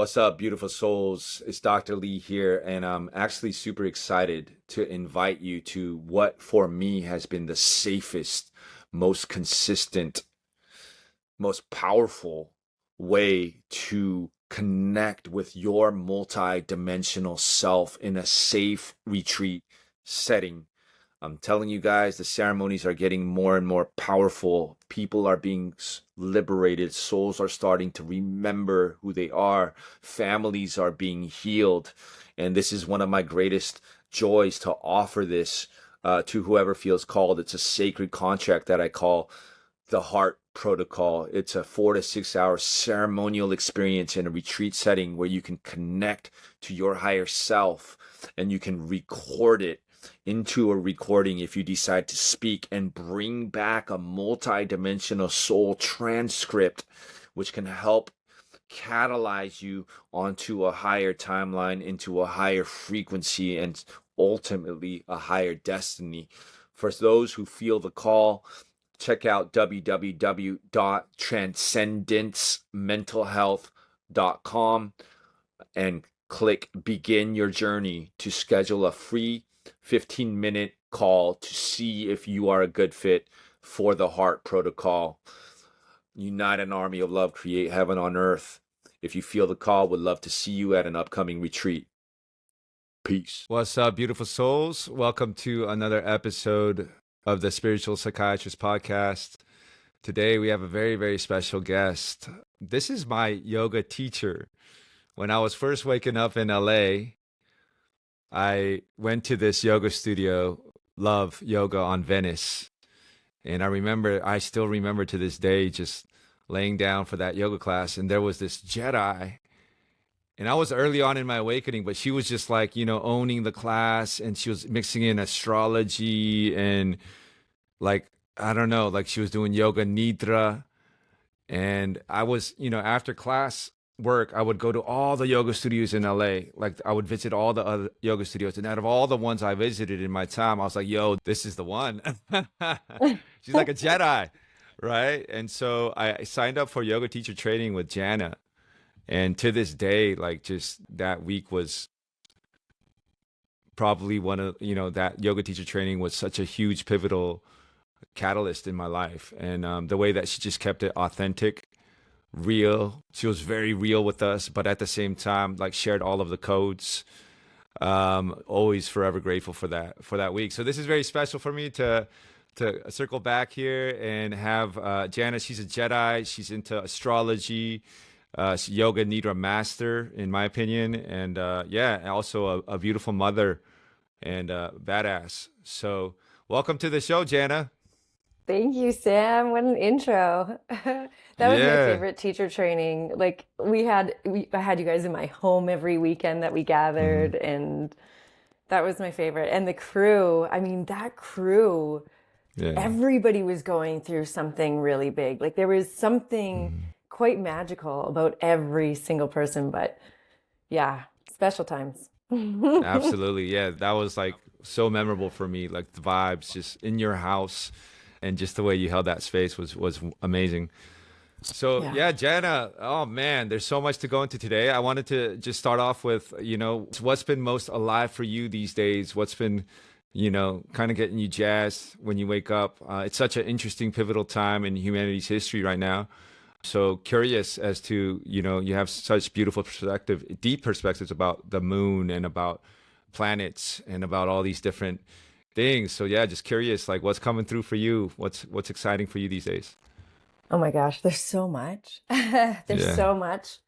What's up, beautiful souls? It's Dr. Lee here, and I'm actually super excited to invite you to what for me has been the safest, most consistent, most powerful way to connect with your multi-dimensional self in a safe retreat setting. I'm telling you guys, the ceremonies are getting more and more powerful. People are being liberated. Souls are starting to remember who they are. Families are being healed. And this is one of my greatest joys to offer this to whoever feels called. It's a sacred contract that I call the Heart Protocol. It's a 4 to 6 hour ceremonial experience in a retreat setting where you can connect to your higher self and you can record it into a recording if you decide to speak, and bring back a multi-dimensional soul transcript which can help catalyze you onto a higher timeline, into a higher frequency, and ultimately a higher destiny. For those who feel the call, check out www.transcendencementalhealth.com and click begin your journey to schedule a free 15-minute call to see if you are a good fit for the Heart Protocol. Unite an army of love, create heaven on earth. If you feel the call, would love to see you at an upcoming retreat. Peace. What's up, beautiful souls? Welcome to another episode of the Spiritual Psychiatrist Podcast. Today we have a very, very special guest. This is my yoga teacher. When I was first waking up in LA, I went to this yoga studio, Love Yoga on Venice. And I still remember to this day, just laying down for that yoga class. And there was this Jedi. And I was early on in my awakening, but she was just like, owning the class. And she was mixing in astrology and I don't know, she was doing yoga Nidra. And I was, after class work, I would go to all the yoga studios in LA. I would visit all the other yoga studios. And out of all the ones I visited in my time, I was like, yo, this is the one. She's like a Jedi, right? And so I signed up for yoga teacher training with Jana. And to this day, just that week was probably one of, that yoga teacher training was such a huge pivotal catalyst in my life. And the way that she just kept it authentic, real. She was very real with us, but at the same time, shared all of the codes. Always forever grateful for that week. So this is very special for me to circle back here and have Jana. She's a Jedi. She's into astrology, yoga Nidra master, in my opinion, and also a beautiful mother and badass. So welcome to the show, Jana. Thank you, Sam. What an intro. That was my favorite teacher training. I had you guys in my home every weekend that we gathered, and that was my favorite. And the crew, that crew, everybody was going through something really big. There was something quite magical about every single person, but yeah, special times. Absolutely. Yeah, that was so memorable for me. The vibes just in your house. And just the way you held that space was amazing. So yeah, Jana, oh man, there's so much to go into today. I wanted to just start off with, what's been most alive for you these days? What's been, kind of getting you jazzed when you wake up? It's such an interesting, pivotal time in humanity's history right now. So curious as to, you have such beautiful deep perspectives about the moon and about planets and about all these different things. So yeah, just curious, what's coming through for you? What's exciting for you these days? Oh my gosh, there's so much. There's so much.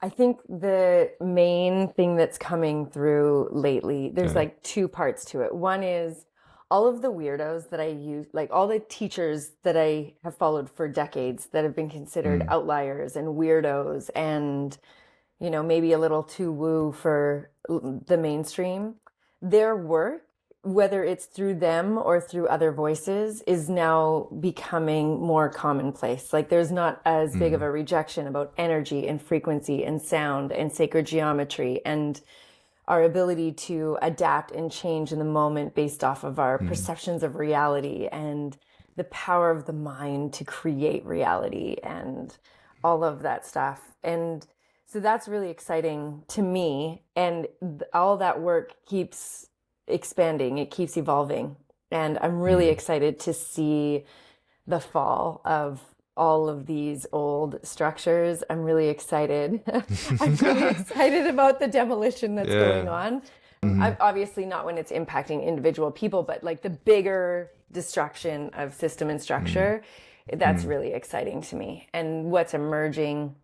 I think the main thing that's coming through lately, there's two parts to it. One is all of the weirdos that I use, all the teachers that I have followed for decades that have been considered outliers and weirdos and, maybe a little too woo for the mainstream. Their work, whether it's through them or through other voices, is now becoming more commonplace. There's not as big of a rejection about energy and frequency and sound and sacred geometry and our ability to adapt and change in the moment based off of our perceptions of reality and the power of the mind to create reality and all of that stuff. And So that's really exciting to me. And all that work keeps expanding, it keeps evolving. And I'm really excited to see the fall of all of these old structures. I'm really excited. I'm really excited about the demolition that's going on. Obviously not when it's impacting individual people, but like the bigger destruction of system and structure, that's really exciting to me. And what's emerging,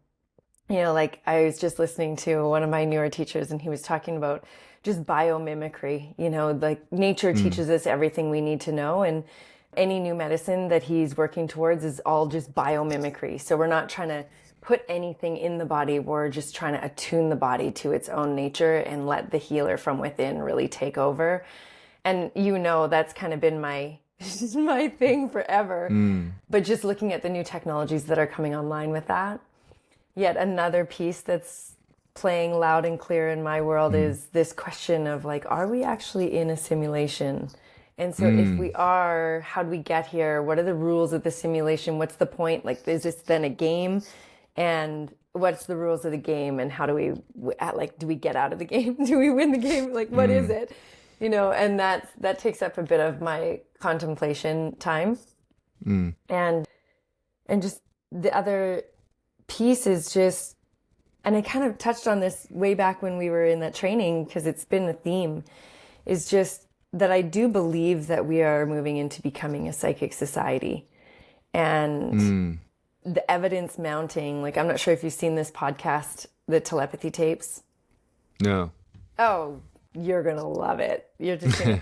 like I was just listening to one of my newer teachers, and he was talking about just biomimicry, like nature teaches us everything we need to know. And any new medicine that he's working towards is all just biomimicry. So we're not trying to put anything in the body. We're just trying to attune the body to its own nature and let the healer from within really take over. And that's kind of been my thing forever. But just looking at the new technologies that are coming online with that, yet another piece that's playing loud and clear in my world is this question of like, are we actually in a simulation? And so if we are, how do we get here? What are the rules of the simulation? What's the point? Like, is this then a game? And what's the rules of the game? And how do we, do we get out of the game? Do we win the game? Like, what is it? And that takes up a bit of my contemplation time. And just the other piece is just, and I kind of touched on this way back when we were in that training, because it's been a theme, is just that I do believe that we are moving into becoming a psychic society. And the evidence mounting, like, I'm not sure if you've seen this podcast, the telepathy tapes. No. Oh, you're going to love it.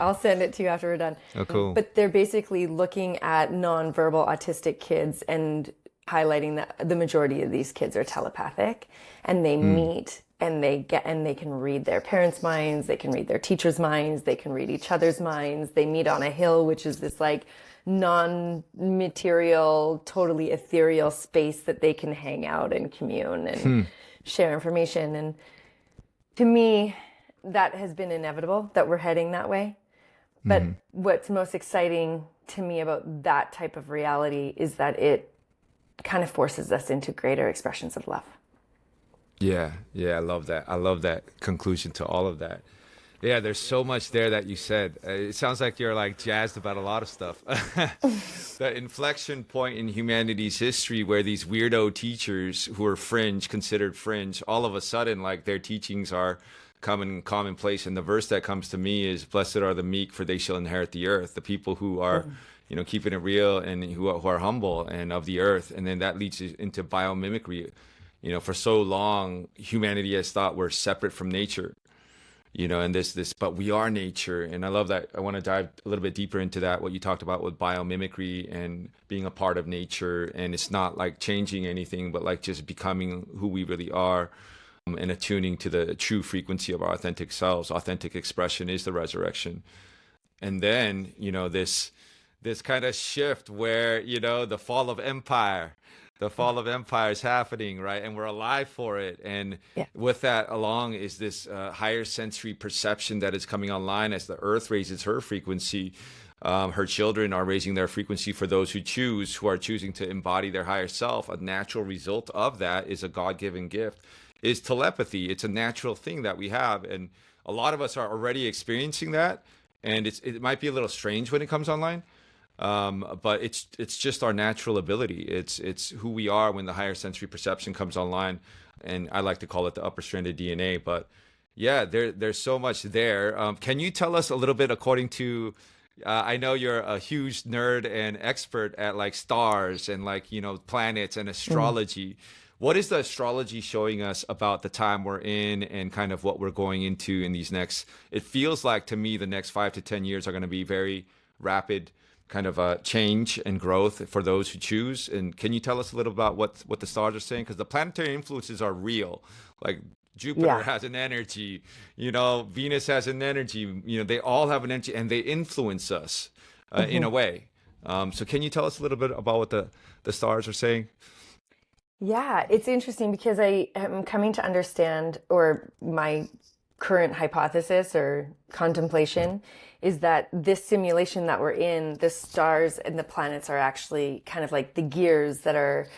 I'll send it to you after we're done. Oh, cool. But they're basically looking at nonverbal autistic kids and highlighting that the majority of these kids are telepathic, and they meet and they can read their parents' minds, they can read their teachers' minds, they can read each other's minds. They meet on a hill, which is this like non-material, totally ethereal space that they can hang out and commune and share information. And to me, that has been inevitable, that we're heading that way. But what's most exciting to me about that type of reality is that it kind of forces us into greater expressions of love. Yeah, I love that. I love that conclusion to all of that. Yeah, there's so much there that you said. It sounds like you're like jazzed about a lot of stuff. The inflection point in humanity's history where these weirdo teachers who are considered fringe, all of a sudden, like their teachings are commonplace. And the verse that comes to me is, "Blessed are the meek, for they shall inherit the earth." The people who are, keeping it real and who are humble and of the earth. And then that leads into biomimicry. For so long, humanity has thought we're separate from nature, and but we are nature. And I love that. I want to dive a little bit deeper into that, what you talked about with biomimicry and being a part of nature. And it's not like changing anything, but like just becoming who we really are, and attuning to the true frequency of our authentic selves. Authentic expression is the resurrection. And then, this kind of shift where, the fall of empire. The fall of empire is happening, right? And we're alive for it. And with that along is this higher sensory perception that is coming online as the earth raises her frequency. Her children are raising their frequency for those who are choosing to embody their higher self. A natural result of that is a God-given gift, is telepathy. It's a natural thing that we have. And a lot of us are already experiencing that. And it might be a little strange when it comes online. But it's just our natural ability. It's who we are when the higher sensory perception comes online, and I like to call it the upper stranded DNA. But yeah, there's so much there. Can you tell us a little bit, according to, I know you're a huge nerd and expert at like stars and like planets and astrology. What is the astrology showing us about the time we're in and kind of what we're going into in these next? It feels like to me the next 5 to 10 years are going to be very rapid kind of change and growth for those who choose. And can you tell us a little about what the stars are saying? Because the planetary influences are real. Like Jupiter has an energy, Venus has an energy, they all have an energy and they influence us in a way. So can you tell us a little bit about what the stars are saying? Yeah, it's interesting because I am coming to understand, or my current hypothesis or contemplation is that this simulation that we're in, the stars and the planets are actually kind of like the gears that are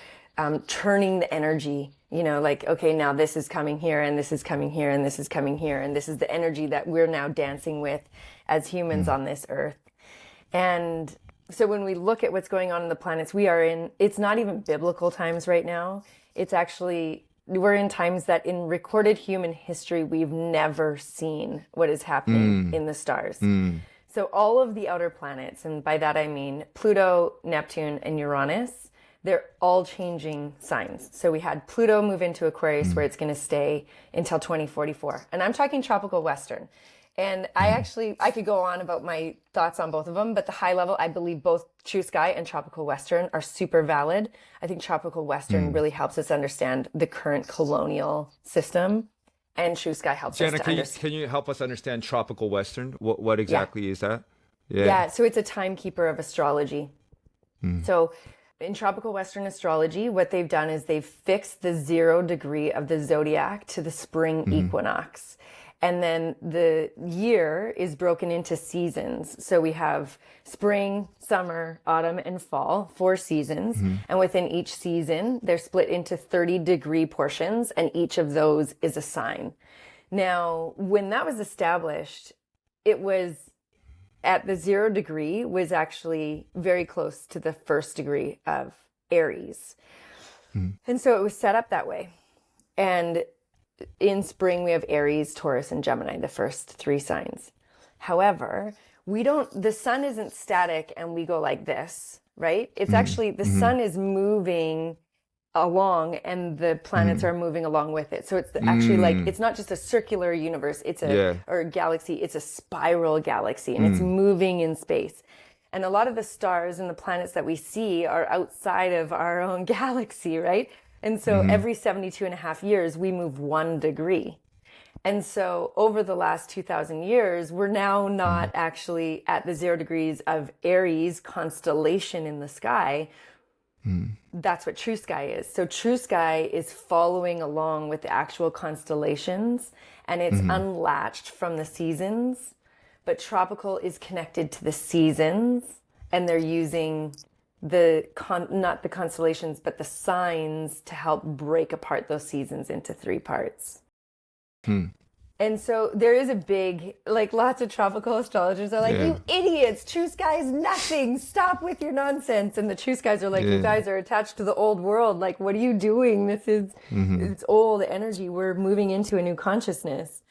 turning the energy, like, okay, now this is coming here and this is coming here and this is coming here. And this is the energy that we're now dancing with as humans on this earth. And so when we look at what's going on in the planets, it's not even biblical times right now. It's actually, we're in times that in recorded human history, we've never seen what is happening in the stars. So all of the outer planets, and by that I mean Pluto, Neptune, and Uranus, they're all changing signs. So we had Pluto move into Aquarius, where it's going to stay until 2044. And I'm talking tropical Western. And I could go on about my thoughts on both of them, but the high level, I believe both True Sky and Tropical Western are super valid. I think Tropical Western really helps us understand the current colonial system, and True Sky helps us to understand. Can you help us understand Tropical Western? What exactly is that? Yeah, so it's a timekeeper of astrology. So in Tropical Western astrology, what they've done is they've fixed the 0 degree of the zodiac to the spring equinox. And then the year is broken into seasons. So we have spring, summer, autumn, and fall, 4 seasons. And within each season, they're split into 30-degree portions, and each of those is a sign. Now, when that was established, it was at the 0 degree was actually very close to the 1st degree of Aries. And so it was set up that way. And in spring, we have Aries, Taurus, and Gemini, the first 3 signs. However, the sun isn't static and we go like this, right? It's actually, the sun is moving along and the planets are moving along with it. So it's actually like, it's not just a circular universe, or a galaxy, it's a spiral galaxy, and it's moving in space. And a lot of the stars and the planets that we see are outside of our own galaxy, right? And so every 72 and a half years, we move 1 degree. And so over the last 2,000 years, we're now not actually at the 0 degrees of Aries constellation in the sky. That's what True Sky is. So True Sky is following along with the actual constellations, and it's unlatched from the seasons. But Tropical is connected to the seasons, and they're using not the constellations, but the signs to help break apart those seasons into 3 parts. And so there is a big, lots of tropical astrologers are like, you idiots, True Sky is nothing. Stop with your nonsense. And the True Skies are like, you guys are attached to the old world. Like, what are you doing? This is, it's old energy. We're moving into a new consciousness.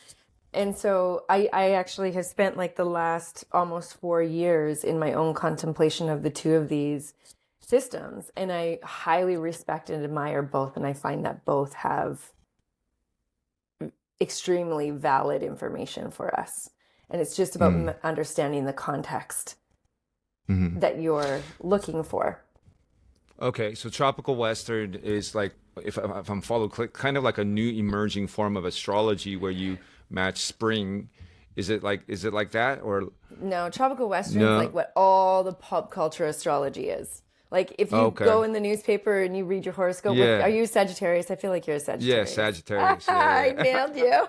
And so I actually have spent the last almost 4 years in my own contemplation of the 2 of these systems. And I highly respect and admire both. And I find that both have extremely valid information for us. And it's just about understanding the context that you're looking for. Okay, so Tropical Western is like, if I'm following, kind of like a new emerging form of astrology where you match spring. Is it like that, or no? Tropical Western is like what all the pop culture astrology is. Like if you go in the newspaper and you read your horoscope, are you a Sagittarius? I feel like you're a Sagittarius. Yeah, Sagittarius. I nailed you.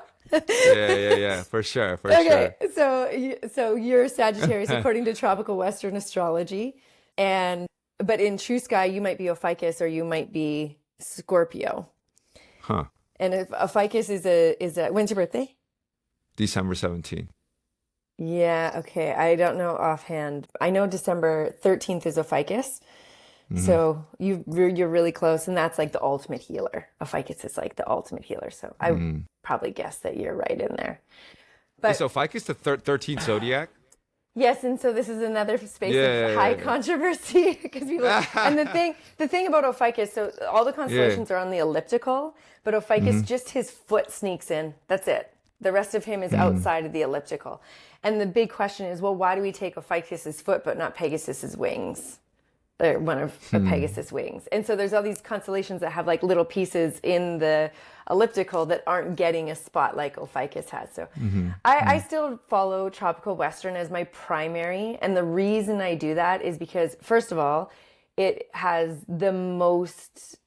yeah, for sure, okay, so you're a Sagittarius according to Tropical Western astrology, but in True Sky you might be Ophiuchus or you might be Scorpio. Huh. And if Ophiuchus is a when's your birthday? December 17th. Yeah, okay. I don't know offhand. I know December 13th is Ophiuchus. So you're really close, and that's like the ultimate healer. Ophiuchus is like the ultimate healer. So I probably guess that you're right in there. But is Ophiuchus the 13th zodiac? Yes, and so this is another space of high controversy because people. And the thing about Ophiuchus, so all the constellations are on the elliptical, but Ophiuchus just his foot sneaks in. That's it. The rest of him is outside of the elliptical. And the big question is, well, why do we take Ophiuchus's foot but not Pegasus's wings? They're one of Pegasus' wings. And so there's all these constellations that have like little pieces in the elliptical that aren't getting a spot like Ophiuchus has. So I still follow Tropical Western as my primary. And the reason I do that is because, first of all, it has the most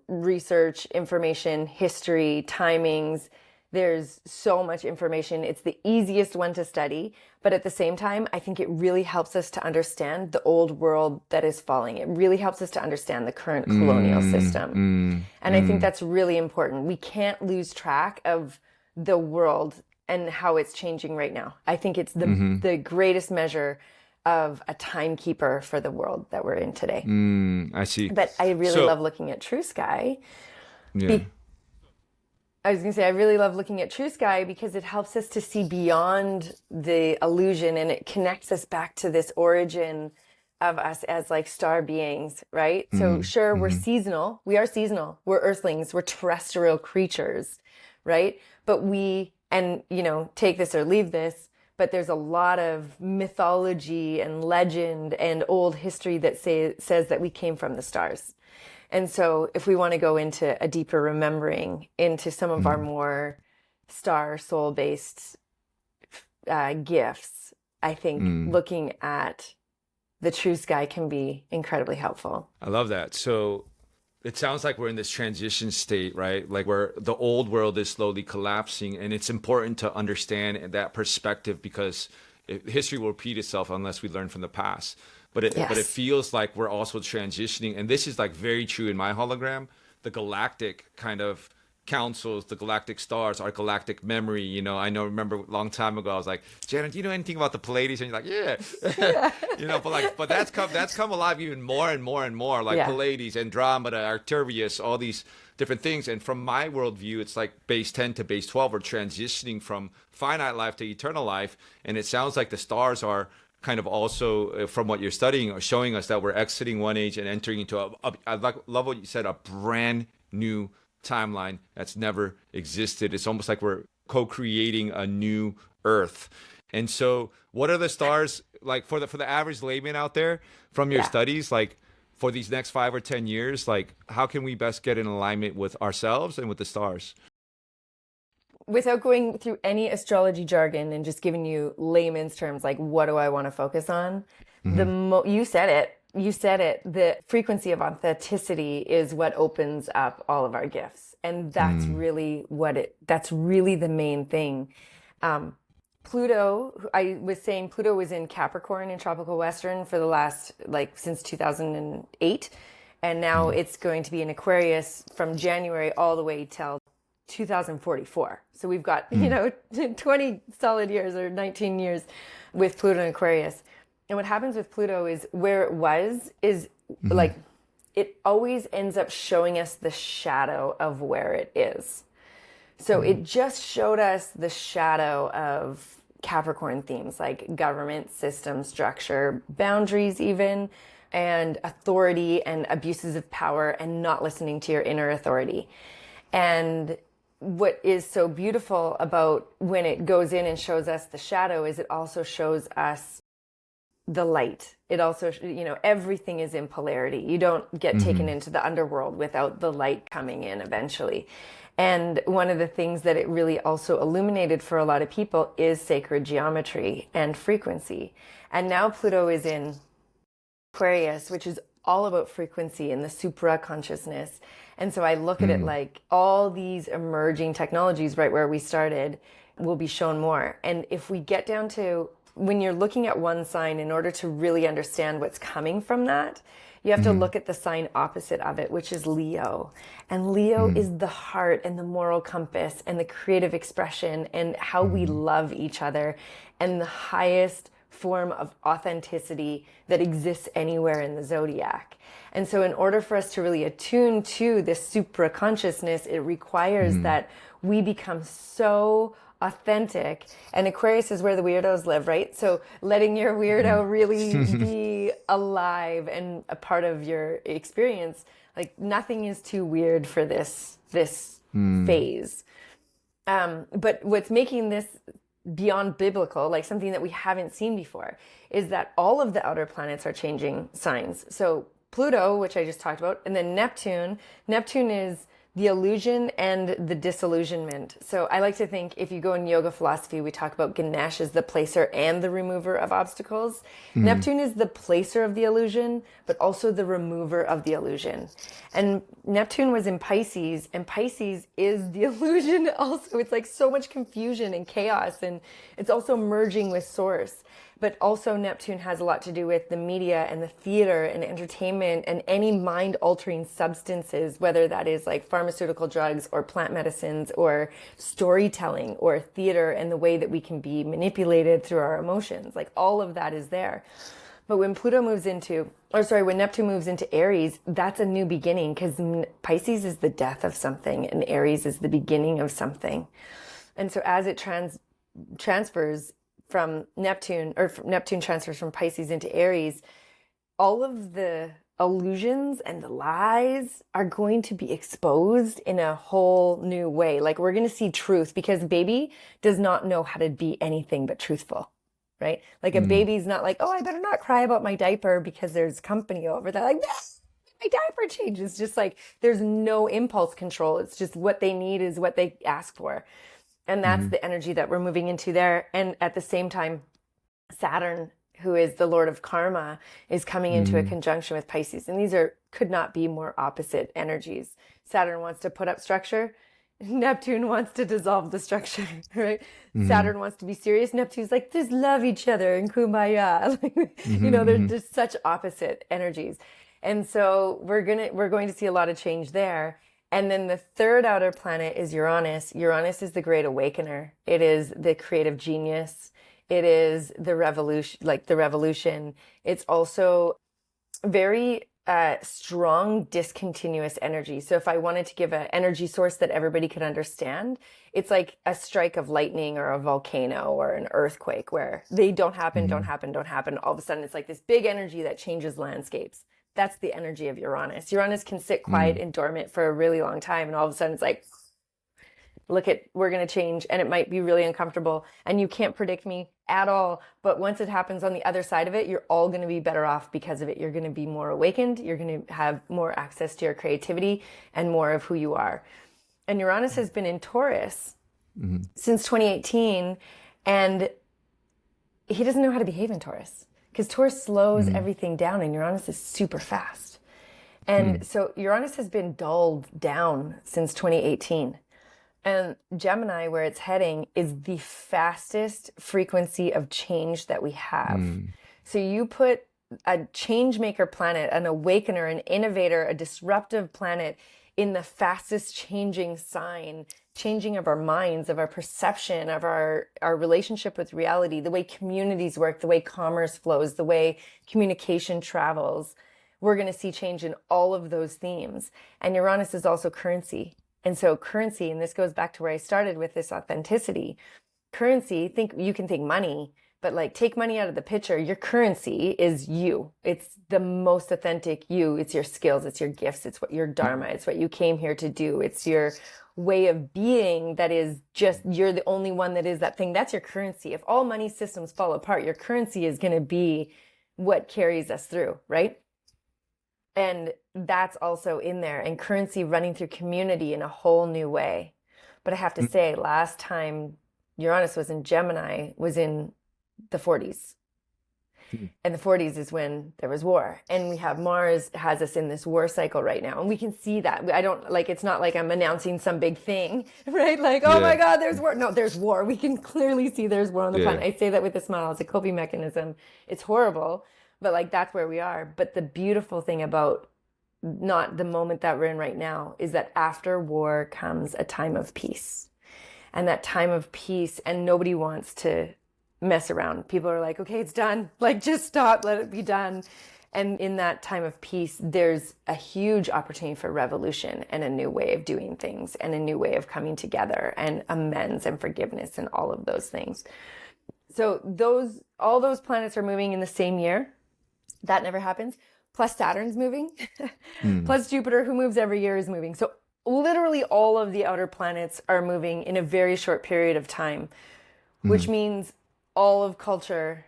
research, information, history, timings, There's so much information. It's the easiest one to study. But at the same time, I think it really helps us to understand the old world that is falling. It really helps us to understand the current colonial system. And I think that's really important. We can't lose track of the world and how it's changing right now. I think it's the greatest measure of a timekeeper for the world that we're in today. I see. But I really love looking at True Sky. I was going to say, I really love looking at True Sky because it helps us to see beyond the illusion, and it connects us back to this origin of us as like star beings, right? So sure, we're seasonal. We are seasonal. We're earthlings. We're terrestrial creatures, right? But and take this or leave this, but there's a lot of mythology and legend and old history that says that we came from the stars. And so if we want to go into a deeper remembering into some of our more star soul-based gifts, I think looking at the True Sky can be incredibly helpful. I love that. So it sounds like we're in this transition state, right? Like where the old world is slowly collapsing, and it's important to understand that perspective because history will repeat itself unless we learn from the past. But it feels like we're also transitioning, and this is like very true in my hologram. The galactic kind of councils, the galactic stars, our galactic memory. Remember a long time ago, I was like, Jana, do you know anything about the Pleiades? And you're like, yeah, but that's come alive even more and more and more, like Pleiades, Andromeda, Arcturus, all these different things. And from my worldview, it's like base 10 to base 12. We're transitioning from finite life to eternal life, and it sounds like the stars are kind of also, from what you're studying, or showing us that we're exiting one age and entering into I love what you said, a brand new timeline that's never existed. It's almost like we're co-creating a new Earth. And so what are the stars like for the average layman out there from your studies, like for these next 5 or 10 years, like how can we best get in alignment with ourselves and with the stars? Without going through any astrology jargon and just giving you layman's terms, like what do I want to focus on? You said it, the frequency of authenticity is what opens up all of our gifts. And that's really that's really the main thing. Pluto, I was saying Pluto was in Capricorn in tropical Western for the last, since 2008. And now it's going to be in Aquarius from January all the way till 2044. So we've got, 20 solid years or 19 years with Pluto and Aquarius. And what happens with Pluto is where it was is like, it always ends up showing us the shadow of where it is. So it just showed us the shadow of Capricorn themes like government, system, structure, boundaries even, and authority and abuses of power and not listening to your inner authority. And what is so beautiful about when it goes in and shows us the shadow is it also shows us the light. It also, everything is in polarity. You don't get taken into the underworld without the light coming in eventually. And one of the things that it really also illuminated for a lot of people is sacred geometry and frequency. And now Pluto is in Aquarius, which is all about frequency and the supra consciousness. And so I look at it like all these emerging technologies, right where we started, will be shown more. And if we get down to when you're looking at one sign, in order to really understand what's coming from that, you have to look at the sign opposite of it, which is Leo. And Leo is the heart and the moral compass and the creative expression and how we love each other and the highest form of authenticity that exists anywhere in the zodiac. And so in order for us to really attune to this supra consciousness, it requires that we become so authentic. And Aquarius is where the weirdos live, right? So letting your weirdo really be alive and a part of your experience, like nothing is too weird for this phase. But what's making this beyond biblical, like something that we haven't seen before, is that all of the outer planets are changing signs. So Pluto, which I just talked about, and then Neptune. Neptune is the illusion and the disillusionment. So I like to think, if you go in yoga philosophy, we talk about Ganesh as the placer and the remover of obstacles. Neptune is the placer of the illusion, but also the remover of the illusion. And Neptune was in Pisces, and Pisces is the illusion also. It's like so much confusion and chaos, and it's also merging with source. But also Neptune has a lot to do with the media and the theater and entertainment and any mind-altering substances, whether that is like pharmaceutical drugs or plant medicines or storytelling or theater, and the way that we can be manipulated through our emotions. Like all of that is there. But when Neptune moves into Aries, that's a new beginning, because Pisces is the death of something and Aries is the beginning of something. And so as it transfers from Neptune, or Neptune transfers from Pisces into Aries, all of the illusions and the lies are going to be exposed in a whole new way. Like we're going to see truth, because baby does not know how to be anything but truthful, right? Like a baby's not like, oh, I better not cry about my diaper because there's company over there. Like, my diaper changes. Just like there's no impulse control. It's just what they need is what they ask for. And that's the energy that we're moving into there. And at the same time, Saturn, who is the Lord of Karma, is coming into a conjunction with Pisces. And these could not be more opposite energies. Saturn wants to put up structure. Neptune wants to dissolve the structure, right? Saturn wants to be serious. Neptune's like, just love each other and kumbaya. They're just such opposite energies. And so we're going to see a lot of change there. And then the third outer planet is Uranus. Uranus is the great awakener. It is the creative genius. It is the revolution. It's also very strong, discontinuous energy. So if I wanted to give an energy source that everybody could understand, it's like a strike of lightning or a volcano or an earthquake, where they don't happen. All of a sudden, it's like this big energy that changes landscapes. That's the energy of Uranus. Uranus can sit quiet and dormant for a really long time, and all of a sudden it's like, we're going to change, and it might be really uncomfortable, and you can't predict me at all. But once it happens on the other side of it, you're all going to be better off because of it. You're going to be more awakened. You're going to have more access to your creativity and more of who you are. And Uranus has been in Taurus since 2018, and he doesn't know how to behave in Taurus, because Taurus slows everything down and Uranus is super fast. And so Uranus has been dulled down since 2018. And Gemini, where it's heading, is the fastest frequency of change that we have. So you put a change maker planet, an awakener, an innovator, a disruptive planet in the fastest changing sign, changing of our minds, of our perception, of our relationship with reality, the way communities work, the way commerce flows, the way communication travels. We're going to see change in all of those themes. And Uranus is also currency. And so currency, and this goes back to where I started with this authenticity. Currency, you can think money, but like take money out of the picture. Your currency is you. It's the most authentic you. It's your skills. It's your gifts. It's what your dharma. It's what you came here to do. It's your way of being that is just, you're the only one that is that thing. That's your currency. If all money systems fall apart, your currency is going to be what carries us through, right? And that's also in there, and currency running through community in a whole new way. But I have to say, last time Uranus was in Gemini was in the 40s. And the 40s is when there was war. And we have Mars has us in this war cycle right now. And we can see that. It's not like I'm announcing some big thing, right? Like, oh my God, there's war. No, there's war. We can clearly see there's war on the planet. I say that with a smile. It's a coping mechanism. It's horrible, but like that's where we are. But the beautiful thing about not the moment that we're in right now is that after war comes a time of peace. And that time of peace, and nobody wants to mess around. People are like, okay, it's done. Like, just stop, let it be done. And in that time of peace, there's a huge opportunity for revolution and a new way of doing things and a new way of coming together and amends and forgiveness and all of those things. So all those planets are moving in the same year. That never happens. Plus Saturn's moving. Plus Jupiter, who moves every year, is moving. So literally all of the outer planets are moving in a very short period of time, which means all of culture,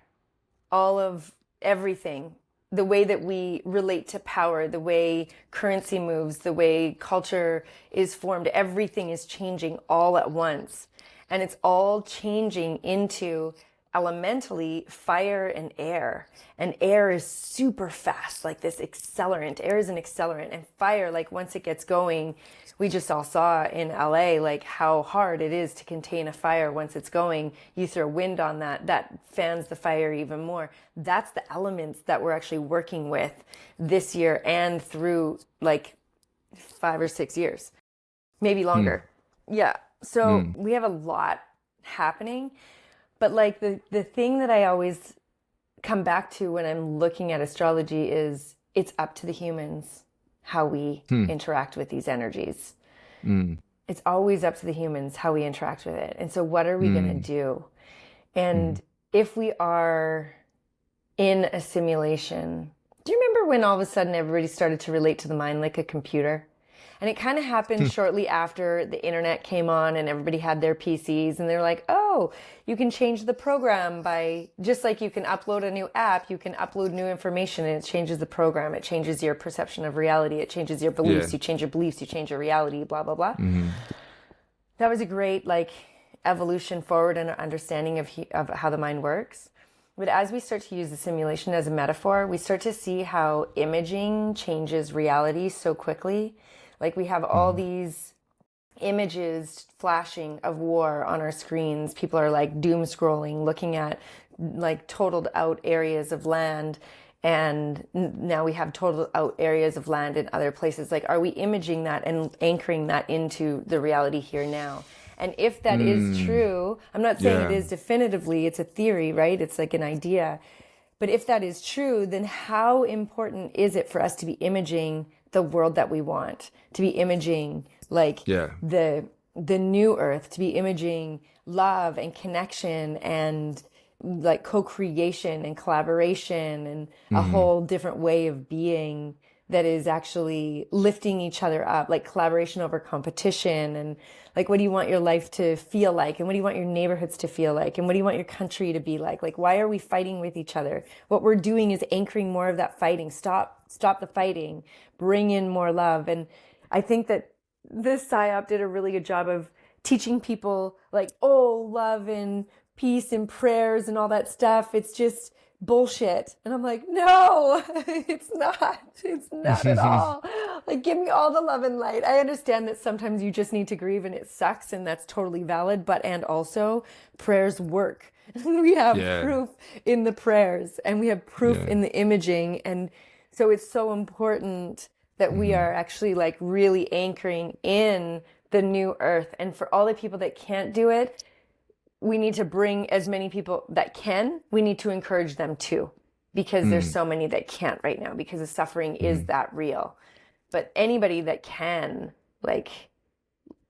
all of everything the way that we relate to power, the way currency moves, the way culture is formed, everything is changing all at once. And it's all changing into elementally fire and air. And air is super fast, like this accelerant. Air is an accelerant. And fire, like once it gets going, we just all saw in LA, like how hard it is to contain a fire once it's going. You throw wind on that fans the fire even more. That's the elements that we're actually working with this year and through like 5 or 6 years, maybe longer. Yeah. So we have a lot happening. But like the thing that I always come back to when I'm looking at astrology is it's up to the humans how we interact with these energies. It's always up to the humans how we interact with it. And so what are we going to do? And if we are in a simulation, do you remember when all of a sudden everybody started to relate to the mind like a computer? And it kind of happened shortly after the internet came on and everybody had their PCs and they're like, oh, you can change the program by, just like you can upload a new app, you can upload new information and it changes the program. It changes your perception of reality. It changes your beliefs. You change your beliefs, you change your reality, blah, blah, blah. That was a great like evolution forward in our understanding of how the mind works. But as we start to use the simulation as a metaphor, we start to see how imaging changes reality so quickly. Like we have all these images flashing of war on our screens. People are like doom scrolling, looking at like totaled out areas of land. And now we have totaled out areas of land in other places. Like, are we imaging that and anchoring that into the reality here now? And if that is true, I'm not saying it is definitively, it's a theory, right? It's like an idea. But if that is true, then how important is it for us to be imaging the world that we want, to be imaging like the new earth, to be imaging love and connection and like co-creation and collaboration and a whole different way of being that is actually lifting each other up, like collaboration over competition. And like, what do you want your life to feel like? And what do you want your neighborhoods to feel like? And what do you want your country to be like? Like, why are we fighting with each other? What we're doing is anchoring more of that fighting. Stop the fighting, bring in more love. And I think that this PSYOP did a really good job of teaching people like, oh, love and peace and prayers and all that stuff. It's just bullshit. And I'm like, no, it's not at all. Like, give me all the love and light. I understand that sometimes you just need to grieve and it sucks and that's totally valid, and also prayers work. We have proof in the prayers and we have proof in the imaging. And so it's so important that we are actually like really anchoring in the new earth. And for all the people that can't do it, we need to bring as many people that can, we need to encourage them too, because there's so many that can't right now because the suffering is that real. But anybody that can, like,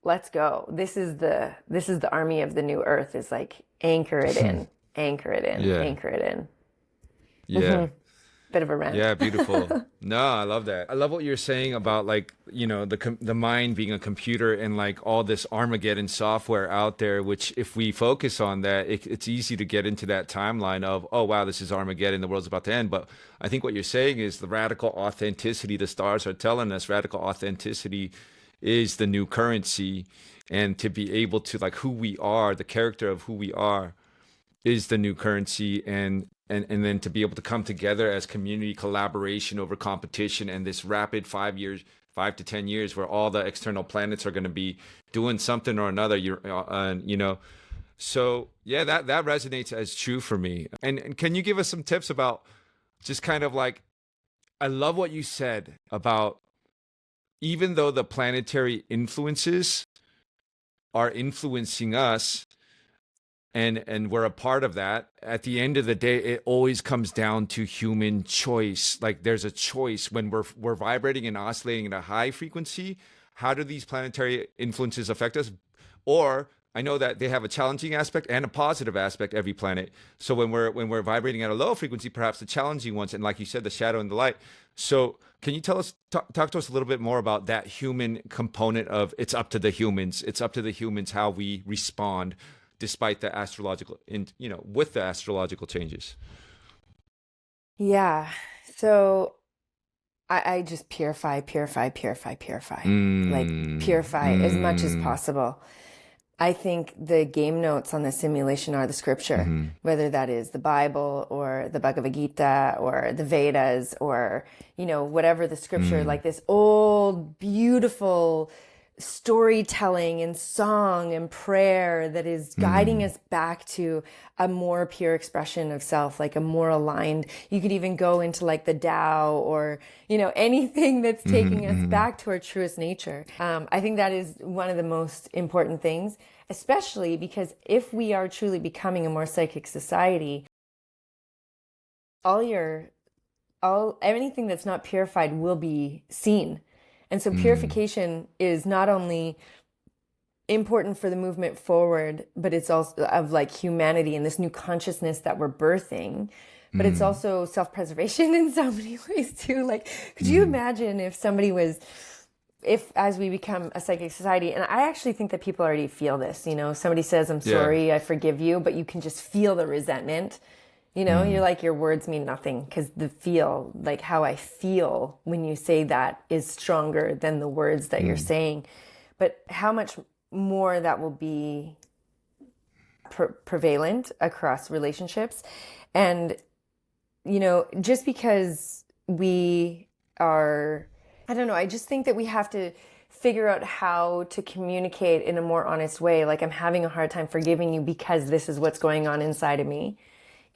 let's go. This is the army of the new earth, is like, anchor it in, anchor it in, anchor it in. Yeah. Bit of a rant. Yeah, beautiful. No, I love that. I love what you're saying about like, you know, the mind being a computer and like all this Armageddon software out there, which if we focus on that, it's easy to get into that timeline of, oh, wow, this is Armageddon, the world's about to end. But I think what you're saying is the radical authenticity, the stars are telling us radical authenticity is the new currency. And to be able to like who we are, the character of who we are is the new currency. And then to be able to come together as community collaboration over competition and this rapid 5 to 10 years where all the external planets are going to be doing something or another, you know, so yeah, that resonates as true for me. And can you give us some tips about just kind of like, I love what you said about even though the planetary influences are influencing us, and we're a part of that, at the end of the day, it always comes down to human choice. Like there's a choice when we're vibrating and oscillating at a high frequency. How do these planetary influences affect us? Or I know that they have a challenging aspect and a positive aspect, every planet. So when we're vibrating at a low frequency, perhaps the challenging ones, and like you said, the shadow and the light. So can you talk to us a little bit more about that human component of it's up to the humans. It's up to the humans how we respond despite the astrological, with the astrological changes. Yeah. So I just purify, purify, purify, purify. Like purify as much as possible. I think the game notes on the simulation are the scripture, whether that is the Bible or the Bhagavad Gita or the Vedas or, whatever the scripture, like this old, beautiful storytelling and song and prayer that is guiding us back to a more pure expression of self, like a more aligned. You could even go into like the Tao or, anything that's taking us back to our truest nature. I think that is one of the most important things, especially because if we are truly becoming a more psychic society, anything that's not purified will be seen. And so purification is not only important for the movement forward, but it's also of like humanity and this new consciousness that we're birthing. But it's also self-preservation in so many ways too. Like, could you imagine if as we become a psychic society, and I actually think that people already feel this, somebody says, I'm sorry, I forgive you, but you can just feel the resentment. You're like, your words mean nothing because like how I feel when you say that is stronger than the words that you're saying. But how much more that will be prevalent across relationships. And, just because we are, I don't know, I just think that we have to figure out how to communicate in a more honest way. Like, I'm having a hard time forgiving you because this is what's going on inside of me.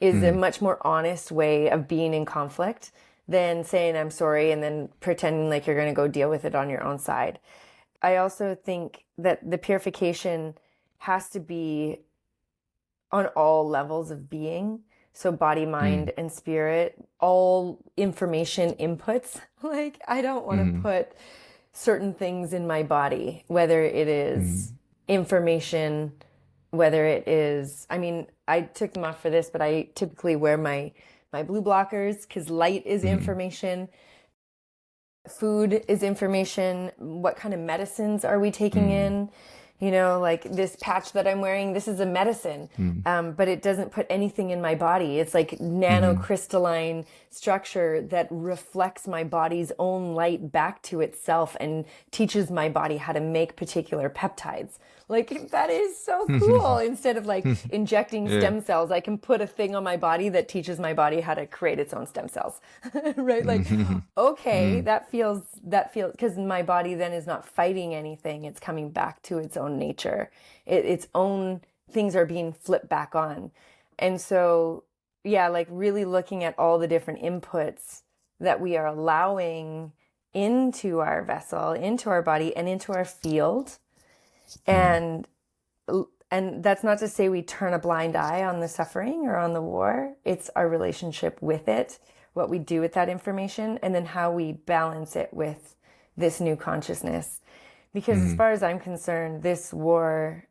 Is a much more honest way of being in conflict than saying I'm sorry and then pretending like you're going to go deal with it on your own side. I also think that the purification has to be on all levels of being. So body, mind, and spirit, all information inputs. Like, I don't want to put certain things in my body, whether it is information, whether it is, I took them off for this, but I typically wear my blue blockers because light is information. Food is information. What kind of medicines are we taking in? Like this patch that I'm wearing, this is a medicine, but it doesn't put anything in my body. It's like nanocrystalline structure that reflects my body's own light back to itself and teaches my body how to make particular peptides. Like, that is so cool. Instead of like injecting stem cells, I can put a thing on my body that teaches my body how to create its own stem cells. Right? Like, okay, that feels, because my body then is not fighting anything. It's coming back to its own nature. Its own things are being flipped back on. And so, yeah, like really looking at all the different inputs that we are allowing into our vessel, into our body, and into our field. And that's not to say we turn a blind eye on the suffering or on the war. It's our relationship with it, what we do with that information, and then how we balance it with this new consciousness. Because as far as I'm concerned, this war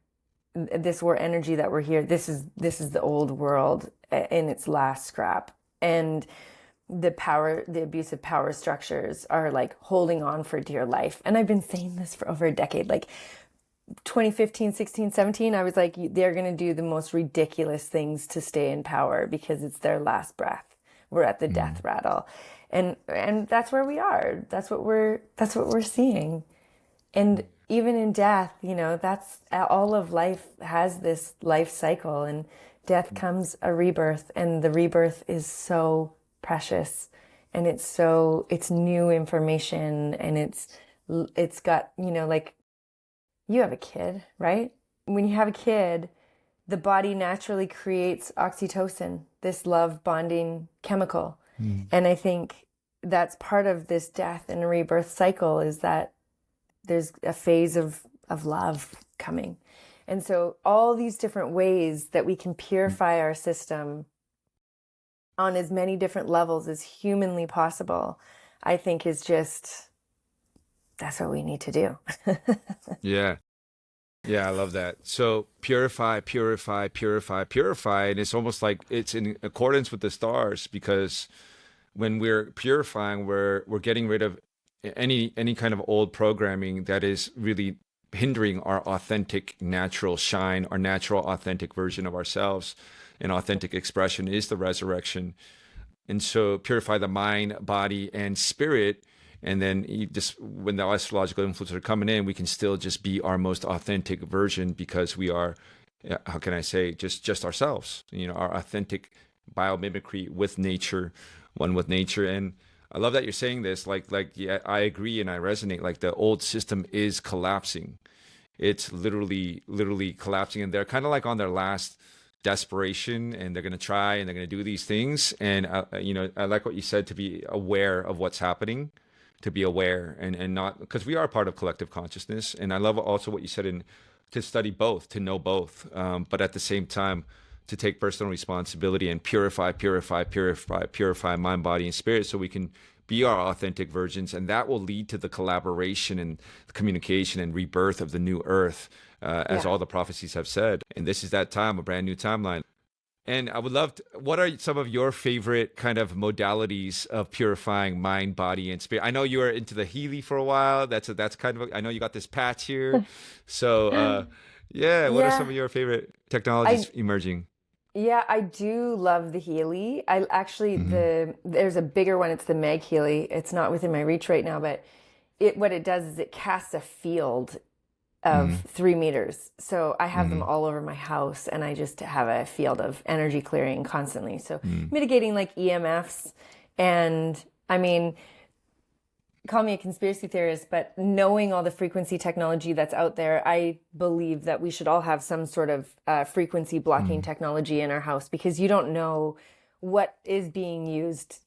energy that we're here, this is the old world in its last scrap. And the abusive power structures are like holding on for dear life. And I've been saying this for over a decade, like 2015, 16, 17, I was like, they're going to do the most ridiculous things to stay in power because it's their last breath. We're at the death rattle. And that's where we are. That's what we're seeing. And even in death, that's all of life has this life cycle, and death comes a rebirth, and the rebirth is so precious, and it's new information, and it's got, like, you have a kid, right? When you have a kid, the body naturally creates oxytocin, this love bonding chemical. And I think that's part of this death and rebirth cycle, is that there's a phase of love coming. And so all these different ways that we can purify our system on as many different levels as humanly possible, I think is just, that's what we need to do. Yeah. Yeah, I love that. So purify, purify, purify, purify. And it's almost like it's in accordance with the stars, because when we're purifying, we're getting rid of any kind of old programming that is really hindering our authentic, natural shine, our natural, authentic version of ourselves. And authentic expression is the resurrection. And so purify the mind, body, and spirit. And then you just, when the astrological influences are coming in, we can still just be our most authentic version, because we are, how can I say, just ourselves, our authentic biomimicry with nature, one with nature. And I love that you're saying this, yeah, I agree and I resonate. Like, the old system is collapsing. It's literally collapsing. And they're kind of like on their last desperation, and they're going to try and they're going to do these things. And, I like what you said, to be aware of what's happening, to be aware and not, because we are part of collective consciousness. And I love also what you said to study both, to know both, but at the same time, to take personal responsibility and purify mind, body, and spirit, so we can be our authentic versions. And that will lead to the collaboration and the communication and rebirth of the new earth, as all the prophecies have said. And this is that time, a brand new timeline. And I would love to, what are some of your favorite kind of modalities of purifying mind, body, and spirit? I know you were into the Healy for a while. That's kind of, I know you got this patch here. So, what are some of your favorite technologies emerging? Yeah, I do love the Healy. I actually, there's a bigger one. It's the Meg Healy. It's not within my reach right now, but what it does is it casts a field of 3 meters. So I have them all over my house, and I just have a field of energy clearing constantly. So mitigating like EMFs. And I mean, call me a conspiracy theorist, but knowing all the frequency technology that's out there, I believe that we should all have some sort of frequency blocking technology in our house, because you don't know what is being used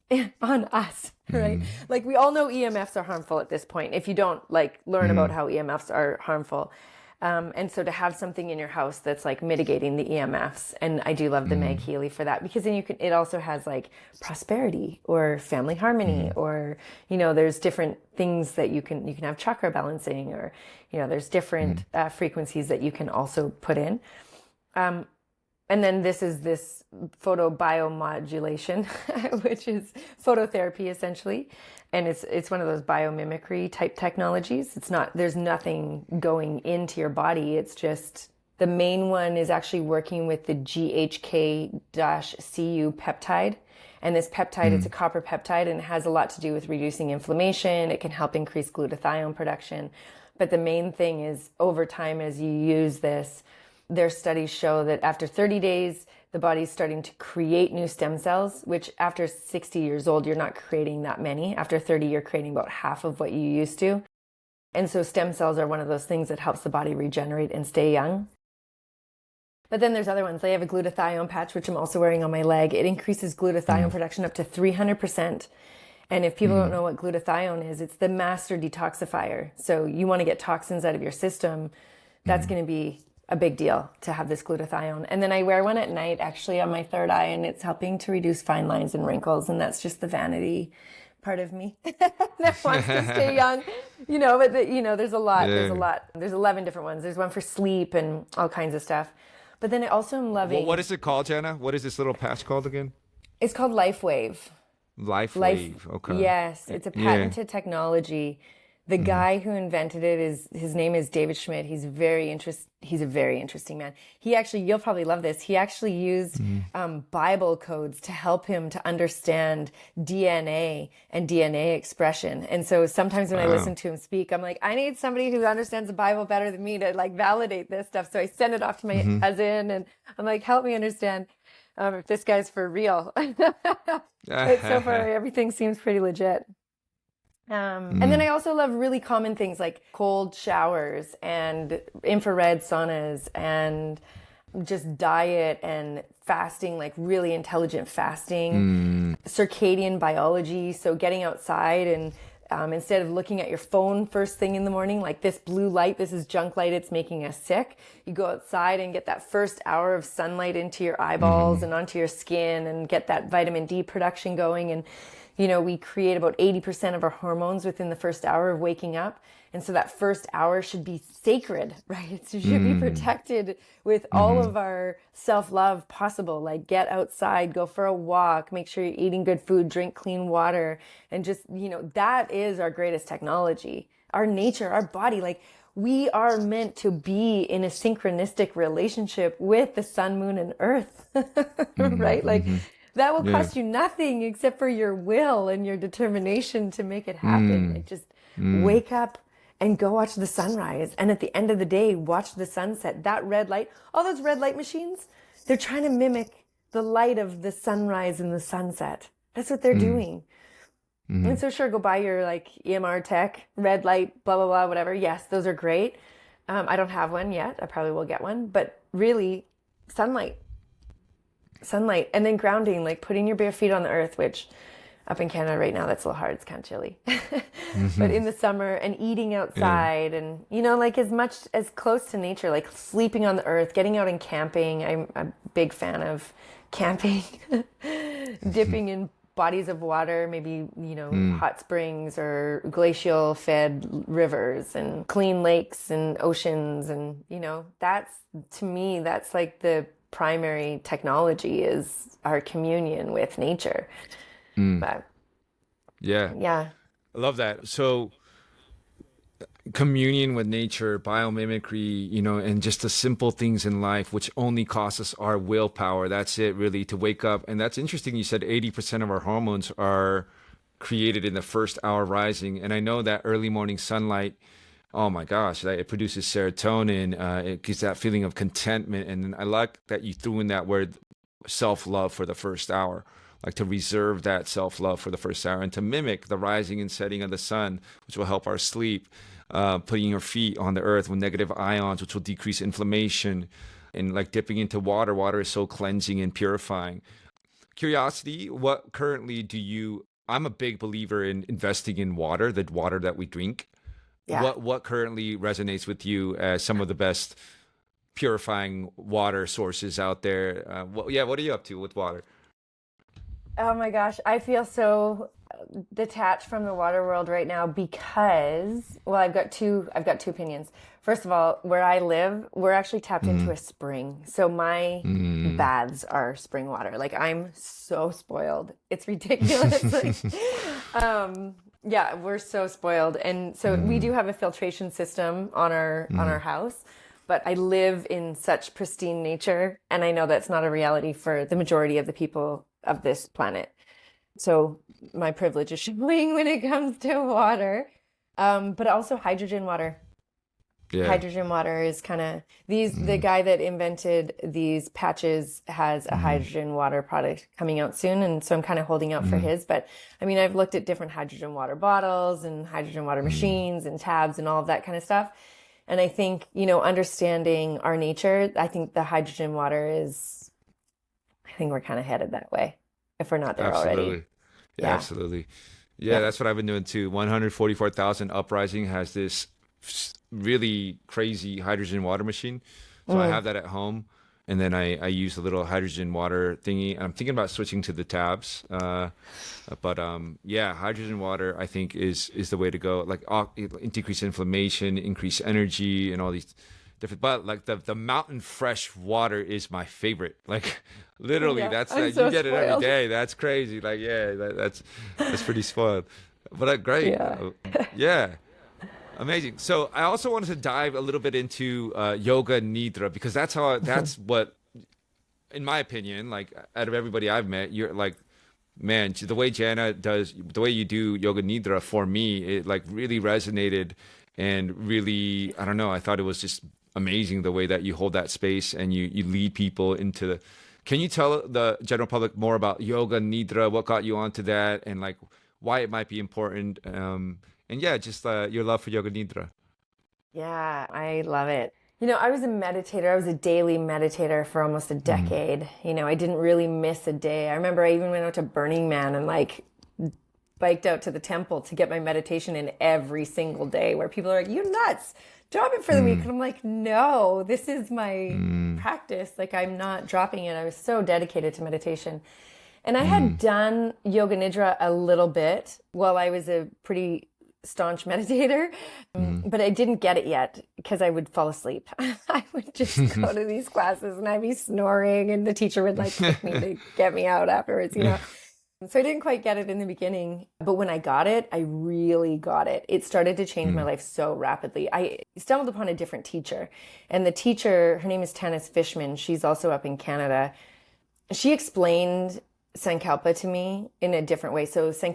on us, right? Like, we all know EMFs are harmful at this point, if you don't like learn about how EMFs are harmful. And so to have something in your house that's like mitigating the EMFs, and I do love the Meg Healy for that, because then it also has like prosperity or family harmony, or, there's different things that you can have chakra balancing, or, there's different frequencies that you can also put in. And then this photobiomodulation, which is phototherapy essentially. And it's one of those biomimicry type technologies. There's nothing going into your body. It's just, the main one is actually working with the GHK-Cu peptide. And this peptide, it's a copper peptide, and it has a lot to do with reducing inflammation. It can help increase glutathione production. But the main thing is, over time, as you use this, their studies show that after 30 days, the body's starting to create new stem cells, which after 60 years old, you're not creating that many. After 30, you're creating about half of what you used to. And so stem cells are one of those things that helps the body regenerate and stay young. But then there's other ones. They have a glutathione patch, which I'm also wearing on my leg. It increases glutathione production up to 300%. And if people don't know what glutathione is, it's the master detoxifier. So you want to get toxins out of your system. That's going to be a big deal to have this glutathione. And then I wear one at night, actually, on my third eye, and it's helping to reduce fine lines and wrinkles. And that's just the vanity part of me that wants to stay young, but there's a lot. There's 11 different ones. There's one for sleep and all kinds of stuff. But then I also am loving. Well, what is it called, Jana? What is this little patch called again? It's called LifeWave. LifeWave. Okay. Yes, it's a patented technology. The guy who invented it his name is David Schmidt. He's a very interesting man. You'll probably love this. He actually used Bible codes to help him to understand DNA and DNA expression. And so sometimes when I listen to him speak, I'm like, I need somebody who understands the Bible better than me to like validate this stuff. So I send it off to my cousin, and I'm like, help me understand if this guy's for real. But so far, everything seems pretty legit. And then I also love really common things like cold showers and infrared saunas and just diet and fasting, like really intelligent fasting, circadian biology. So getting outside and instead of looking at your phone first thing in the morning, like this blue light, this is junk light, it's making us sick. You go outside and get that first hour of sunlight into your eyeballs and onto your skin and get that vitamin D production going. And we create about 80% of our hormones within the first hour of waking up. And so that first hour should be sacred, right? It should be protected with all of our self-love possible. Like, get outside, go for a walk, make sure you're eating good food, drink clean water. And just, that is our greatest technology. Our nature, our body, like, we are meant to be in a synchronistic relationship with the sun, moon, and earth, right? Like, that will Yeah. cost you nothing except for your will and your determination to make it happen. Like just wake up and go watch the sunrise. And at the end of the day, watch the sunset. That red light, all those red light machines, they're trying to mimic the light of the sunrise and the sunset. That's what they're doing. And so sure, go buy your like EMR tech, red light, blah, blah, blah, whatever. Yes, those are great. I don't have one yet. I probably will get one. But really, sunlight. And then grounding, like putting your bare feet on the earth, which up in Canada right now, that's a little hard. It's kind of chilly. But in the summer, and eating outside, and, you know, like as much as close to nature, like sleeping on the earth, getting out and camping. I'm a big fan of camping, dipping in bodies of water, maybe, you know, hot springs or glacial fed rivers and clean lakes and oceans. And, you know, that's, to me, that's like the primary technology, is our communion with nature. But Yeah. I love that. So communion with nature, biomimicry, you know, and just the simple things in life, which only cost us our willpower. That's it, really, to wake up. And that's interesting. You said 80% of our hormones are created in the first hour rising. And I know that early morning sunlight, oh my gosh, it produces serotonin. It gives that feeling of contentment. And I like that you threw in that word self-love for the first hour, like to reserve that self-love for the first hour and to mimic the rising and setting of the sun, which will help our sleep. Putting your feet on the earth with negative ions, which will decrease inflammation, and like dipping into water. Water is so cleansing and purifying. Curiosity, what currently do you, I'm a big believer in investing in water, the water that we drink. yeah. What currently resonates with you as some of the best purifying water sources out there? What are you up to with water? Oh my gosh, I feel so detached from the water world right now because, well, I've got two opinions. First of all, where I live, we're actually tapped into a spring. So my baths are spring water. Like, I'm so spoiled. It's ridiculous. Yeah, we're so spoiled. And so we do have a filtration system on our house, but I live in such pristine nature, and I know that's not a reality for the majority of the people of this planet. So my privilege is showing when it comes to water, but also hydrogen water. Yeah. Hydrogen water is kind of the guy that invented these patches has a hydrogen water product coming out soon. And so I'm kind of holding out for his, but I mean, I've looked at different hydrogen water bottles and hydrogen water machines and tabs and all of that kind of stuff. And I think, you know, understanding our nature, I think the hydrogen water is, I think we're kind of headed that way if we're not there already. Yeah, absolutely. Yeah, that's what I've been doing too. 144,000 Uprising has this really crazy hydrogen water machine. So I have that at home. And then I use a little hydrogen water thingy. I'm thinking about switching to the tabs. But hydrogen water, I think, is the way to go. Like, decrease inflammation, increase energy, and all these different. But like the mountain fresh water is my favorite. Like, literally, that's I'm you so get it every spoiled. day. That's crazy. Like, that's pretty spoiled. But great. Yeah. Amazing. So I also wanted to dive a little bit into yoga nidra, because that's what, in my opinion, like out of everybody I've met, you're like, man, the way Jana does, the way you do yoga nidra, for me, it like really resonated, and really, I don't know, I thought it was just amazing the way that you hold that space and you lead people into the. Can you tell the general public more about yoga nidra? What got you onto that, and like why it might be important? And yeah, just your love for yoga nidra. Yeah, I love it. You know, I was a meditator. I was a daily meditator for almost a decade. You know, I didn't really miss a day. I remember I even went out to Burning Man and like biked out to the temple to get my meditation in every single day, where people are like, "You nuts, drop it for the week." And I'm like, no, this is my practice. Like, I'm not dropping it. I was so dedicated to meditation. And I had done yoga nidra a little bit while I was a pretty staunch meditator, but I didn't get it yet because I would fall asleep. I would just go to these classes and I'd be snoring, and the teacher would like kick me to get me out afterwards, you know. So I didn't quite get it in the beginning, but when I got it, I really got it. It started to change my life so rapidly. I stumbled upon a different teacher, and the teacher, her name is Tanis Fishman. She's also up in Canada. She explained Sankalpa to me in a different way. So so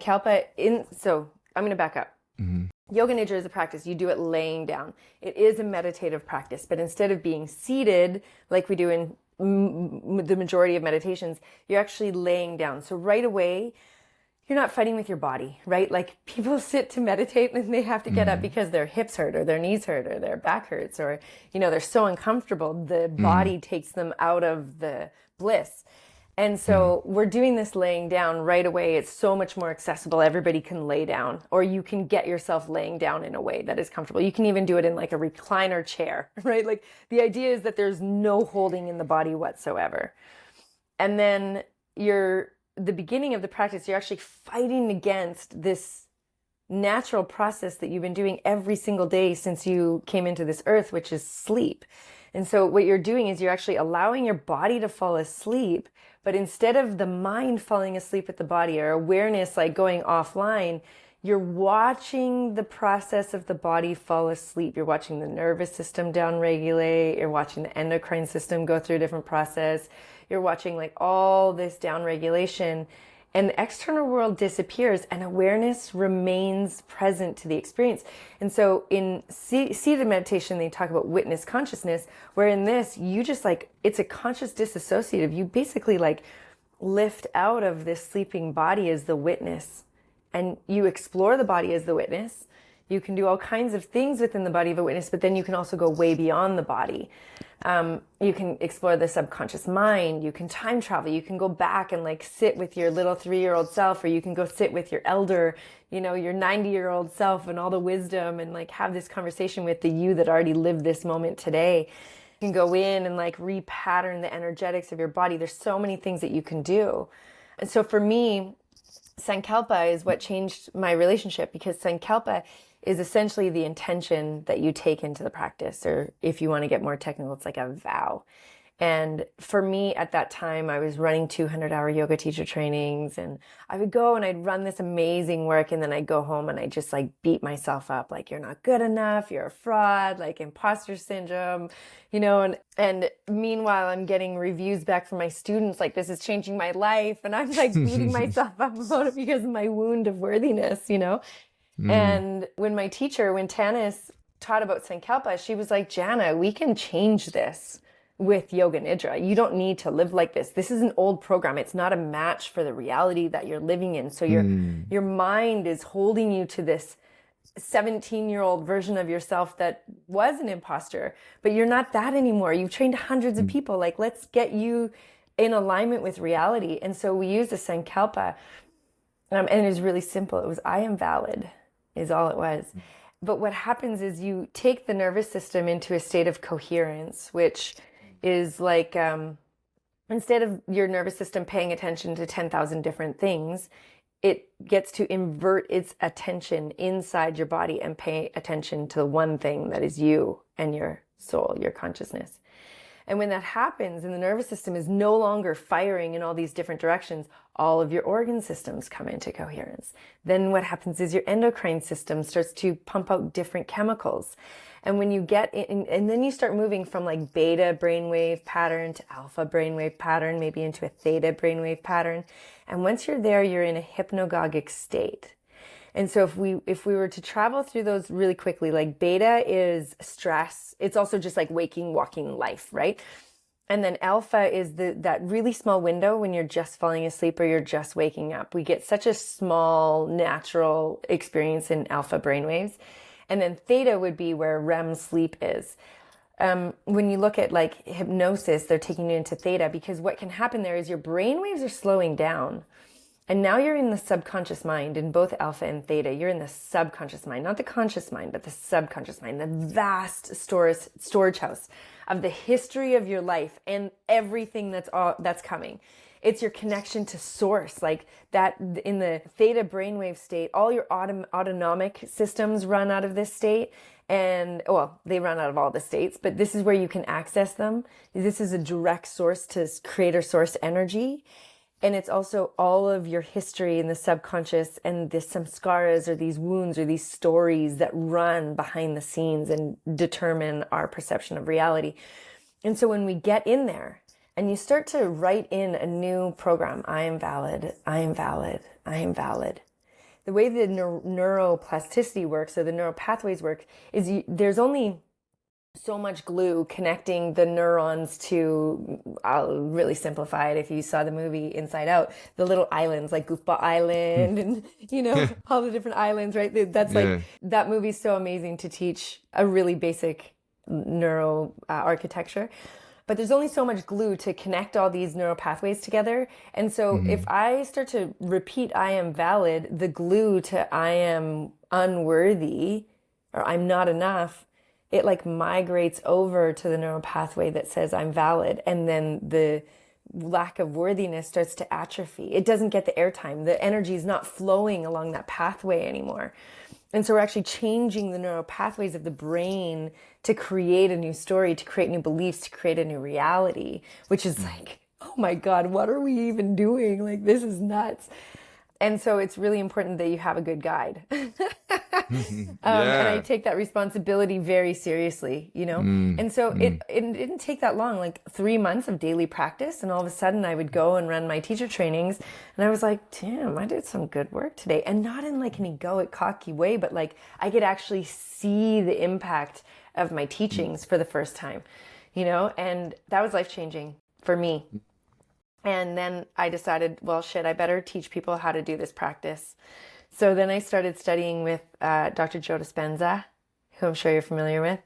I'm going to back up. Mm-hmm. Yoga Nidra is a practice. You do it laying down. It is a meditative practice, but instead of being seated like we do in the majority of meditations, you're actually laying down. So right away, you're not fighting with your body, right? Like people sit to meditate and they have to get up because their hips hurt or their knees hurt or their back hurts or, they're so uncomfortable. The body takes them out of the bliss. And so we're doing this laying down right away. It's so much more accessible. Everybody can lay down, or you can get yourself laying down in a way that is comfortable. You can even do it in like a recliner chair, right? Like the idea is that there's no holding in the body whatsoever. And then the beginning of the practice, you're actually fighting against this natural process that you've been doing every single day since you came into this earth, which is sleep. And so what you're doing is you're actually allowing your body to fall asleep, but instead of the mind falling asleep with the body or awareness like going offline, you're watching the process of the body fall asleep. You're watching the nervous system downregulate. You're watching the endocrine system go through a different process. You're watching like all this downregulation, and the external world disappears and awareness remains present to the experience. And so in seated meditation, they talk about witness consciousness, where in this, you just like, it's a conscious disassociative. You basically like lift out of this sleeping body as the witness, and you explore the body as the witness. You can do all kinds of things within the body of a witness, but then you can also go way beyond the body. You can explore the subconscious mind. You can time travel. You can go back and like sit with your little 3-year-old self, or you can go sit with your elder, your 90-year-old self and all the wisdom, and like have this conversation with the you that already lived this moment today. You can go in and like repattern the energetics of your body. There's so many things that you can do. And so for me, Sankalpa is what changed my relationship, because Sankalpa is essentially the intention that you take into the practice, or if you want to get more technical, it's like a vow. And for me at that time, I was running 200-hour yoga teacher trainings, and I would go and I'd run this amazing work, and then I'd go home and I'd just like beat myself up, like, you're not good enough, you're a fraud, like imposter syndrome, and meanwhile, I'm getting reviews back from my students, like, this is changing my life. And I'm like beating myself up about it because of my wound of worthiness, And when Tanis taught about Sankalpa, she was like, Jana, we can change this with Yoga Nidra. You don't need to live like this. This is an old program. It's not a match for the reality that you're living in. So your mind is holding you to this 17-year-old version of yourself that was an imposter, but you're not that anymore. You've trained hundreds of people. Like, let's get you in alignment with reality. And so we used a Sankalpa, and it was really simple. It was, I am valid, is all it was. But what happens is you take the nervous system into a state of coherence, which is like, instead of your nervous system paying attention to 10,000 different things, it gets to invert its attention inside your body and pay attention to the one thing that is you and your soul, your consciousness. And when that happens and the nervous system is no longer firing in all these different directions, all of your organ systems come into coherence. Then what happens is your endocrine system starts to pump out different chemicals. And when you get in, and then you start moving from like beta brainwave pattern to alpha brainwave pattern, maybe into a theta brainwave pattern. And once you're there, you're in a hypnagogic state. And so if we were to travel through those really quickly, like beta is stress. It's also just like waking, walking life, right? And then alpha is that really small window when you're just falling asleep or you're just waking up. We get such a small natural experience in alpha brainwaves. And then theta would be where REM sleep is. When you look at like hypnosis, they're taking you into theta, because what can happen there is your brainwaves are slowing down. And now you're in the subconscious mind. In both alpha and theta, you're in the subconscious mind, not the conscious mind, but the subconscious mind, the vast storage house of the history of your life and everything that's coming. It's your connection to source, like that in the theta brainwave state. All your autonomic systems run out of this state. And, well, they run out of all the states, but this is where you can access them. This is a direct source to creator source energy. And it's also all of your history in the subconscious and the samskaras, or these wounds or these stories that run behind the scenes and determine our perception of reality. And so when we get in there, and you start to write in a new program. I am valid. I am valid. I am valid. The way the neuroplasticity works, or the neural pathways work, is there's only so much glue connecting the neurons to, I'll really simplify it, if you saw the movie Inside Out, the little islands like Goofball Island and, all the different islands, right? That's like, that movie's so amazing to teach a really basic neuro architecture. But there's only so much glue to connect all these neural pathways together. And so if I start to repeat I am valid, the glue to I am unworthy or I'm not enough, it like migrates over to the neural pathway that says I'm valid. And then the lack of worthiness starts to atrophy. It doesn't get the airtime. The energy is not flowing along that pathway anymore. And so we're actually changing the neural pathways of the brain to create a new story, to create new beliefs, to create a new reality, which is like, oh my God, what are we even doing? Like, this is nuts. And so it's really important that you have a good guide. And I take that responsibility very seriously, And so it didn't take that long, like 3 months of daily practice. And all of a sudden I would go and run my teacher trainings. And I was like, damn, I did some good work today. And not in like an egoic, cocky way, but like I could actually see the impact of my teachings for the first time, and that was life-changing for me. And then I decided, well, shit, I better teach people how to do this practice. So then I started studying with Dr. Joe Dispenza, who I'm sure you're familiar with.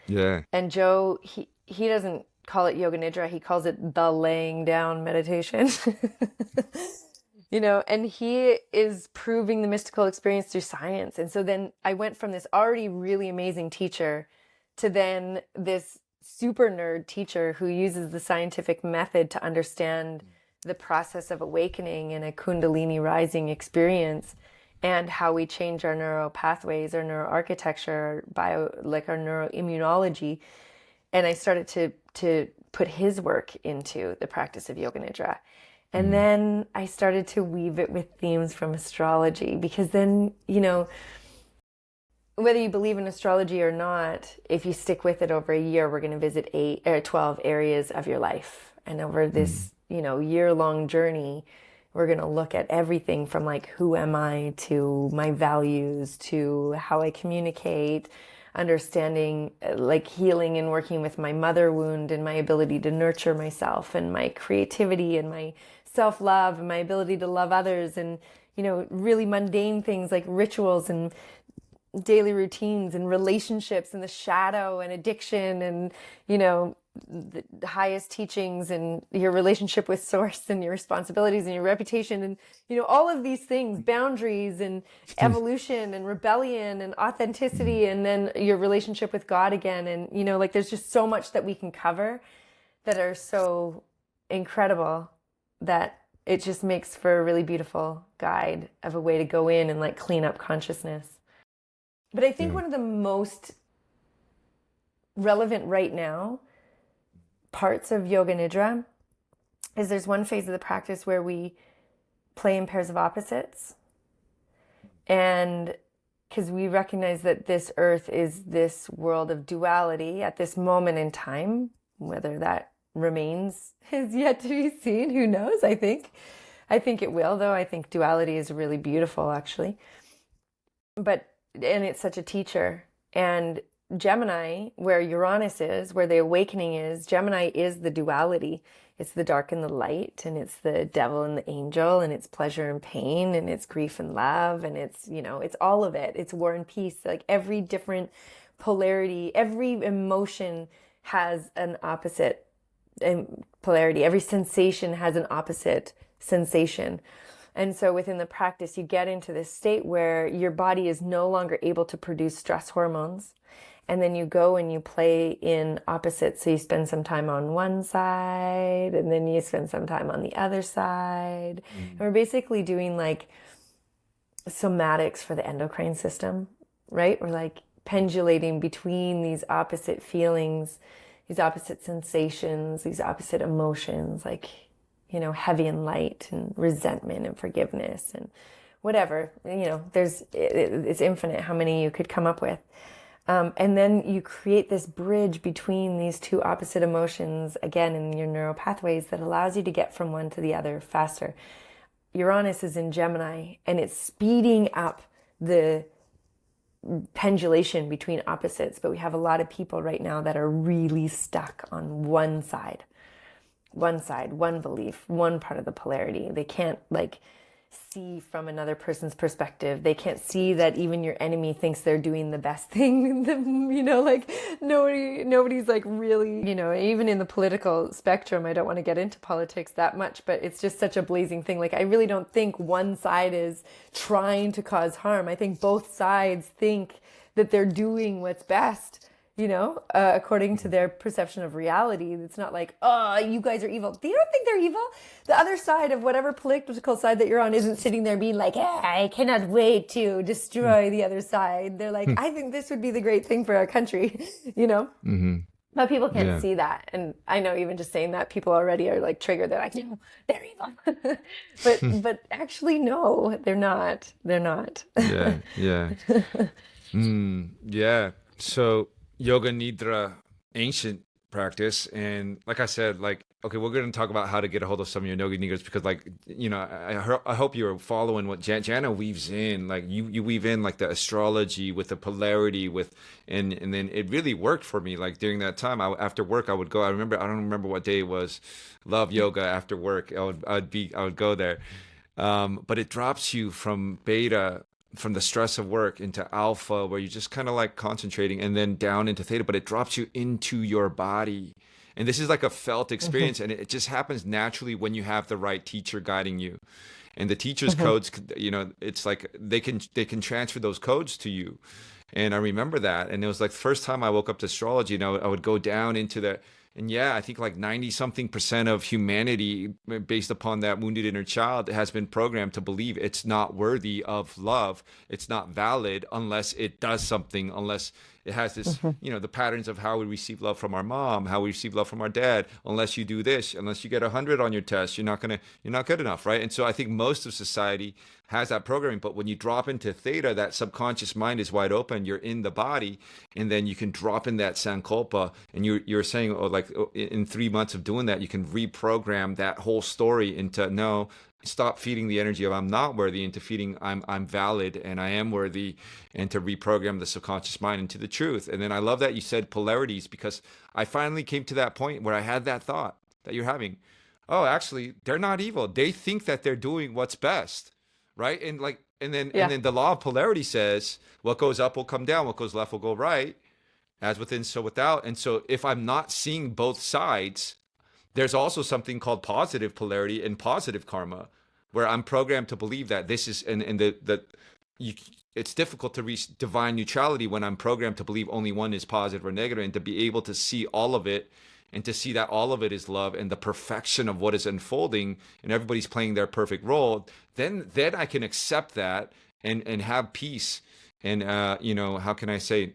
Yeah. And Joe, he doesn't call it Yoga Nidra. He calls it the laying down meditation. And he is proving the mystical experience through science. And so then I went from this already really amazing teacher to then this super nerd teacher who uses the scientific method to understand the process of awakening and a Kundalini rising experience and how we change our neural pathways, our neural architecture, our neuroimmunology. And I started to put his work into the practice of Yoga Nidra. And then I started to weave it with themes from astrology, because then, whether you believe in astrology or not, if you stick with it over a year, we're going to visit 12 areas of your life. And over this, year-long journey, we're going to look at everything from like, who am I, to my values, to how I communicate, understanding like healing and working with my mother wound and my ability to nurture myself, and my creativity and my self-love and my ability to love others, and, really mundane things like rituals and daily routines and relationships and the shadow and addiction and, the highest teachings and your relationship with source and your responsibilities and your reputation and, all of these things, boundaries and evolution and rebellion and authenticity, and then your relationship with God again. And, there's just so much that we can cover that are so incredible that it just makes for a really beautiful guide of a way to go in and like clean up consciousness. But I think one of the most relevant right now parts of Yoga Nidra is there's one phase of the practice where we play in pairs of opposites. And because we recognize that this earth is this world of duality at this moment in time, whether that remains is yet to be seen. Who knows? I think it will, though. I think duality is really beautiful, actually. And it's such a teacher. And Gemini, where Uranus is, where the awakening is, Gemini is the duality. It's the dark and the light, and it's the devil and the angel, and it's pleasure and pain, and it's grief and love, and it's, it's all of it. It's war and peace. Like every different polarity, every emotion has an opposite polarity. Every sensation has an opposite sensation. And so within the practice, you get into this state where your body is no longer able to produce stress hormones. And then you go and you play in opposites. So you spend some time on one side, and then you spend some time on the other side. And we're basically doing like somatics for the endocrine system, right? We're like pendulating between these opposite feelings, these opposite sensations, these opposite emotions, like, heavy and light, and resentment and forgiveness and whatever, it's infinite how many you could come up with. And then you create this bridge between these two opposite emotions, again, in your neural pathways that allows you to get from one to the other faster. Uranus is in Gemini, and it's speeding up the pendulation between opposites. But we have a lot of people right now that are really stuck on one side, one belief, one part of the polarity. They can't like see from another person's perspective. They can't see that even your enemy thinks they're doing the best thing. Like nobody's like really, even in the political spectrum, I don't want to get into politics that much, but it's just such a blazing thing. Like, I really don't think one side is trying to cause harm. I think both sides think that they're doing what's best, according to their perception of reality. It's not like, oh, you guys are evil. They don't think they're evil. The other side of whatever political side that you're on isn't sitting there being like, I cannot wait to destroy the other side. They're like, I think this would be the great thing for our country, Mm-hmm. But people can't see that. And I know even just saying that, people already are like triggered. They're like, no, they're evil. but actually, no, they're not. They're not. Yeah. Yeah. So yoga nidra, ancient practice, and like I said, okay, we're going to talk about how to get a hold of some of your yoga nidras, because I hope you're following what Jana weaves in. Like you weave in like the astrology with the polarity and then it really worked for me. Like during that time, after work I would go. I don't remember what day it was. Love yoga after work. I would go there, but it drops you from beta, from the stress of work, into alpha, where you're just kind of like concentrating, and then down into theta, but it drops you into your body. And this is like a felt experience, and it just happens naturally when you have the right teacher guiding you. And the teacher's codes, it's like they can transfer those codes to you. And I remember that. And it was like the first time I woke up to astrology, I would go down into the, and I think like 90-something% of humanity, based upon that wounded inner child, has been programmed to believe it's not worthy of love. It's not valid unless it does something, unless it has this, the patterns of how we receive love from our mom, how we receive love from our dad. Unless you do this, unless you get 100 on your test, you're not good enough, right? And so I think most of society has that programming. But when you drop into theta, that subconscious mind is wide open. You're in the body, and then you can drop in that sankalpa. And you're saying, in 3 months of doing that, you can reprogram that whole story into, no, stop feeding the energy of I'm not worthy, into feeding I'm valid and I am worthy, and to reprogram the subconscious mind into the truth. And then I love that you said polarities, because I finally came to that point where I had that thought that you're having. Oh, actually, they're not evil. They think that they're doing what's best, right? And then the law of polarity says what goes up will come down, what goes left will go right, as within, so without. And so if I'm not seeing both sides, there's also something called positive polarity and positive karma, where I'm programmed to believe that this is, it's difficult to reach divine neutrality when I'm programmed to believe only one is positive or negative, and to be able to see all of it, and to see that all of it is love and the perfection of what is unfolding, and everybody's playing their perfect role. Then I can accept that and have peace. And how can I say,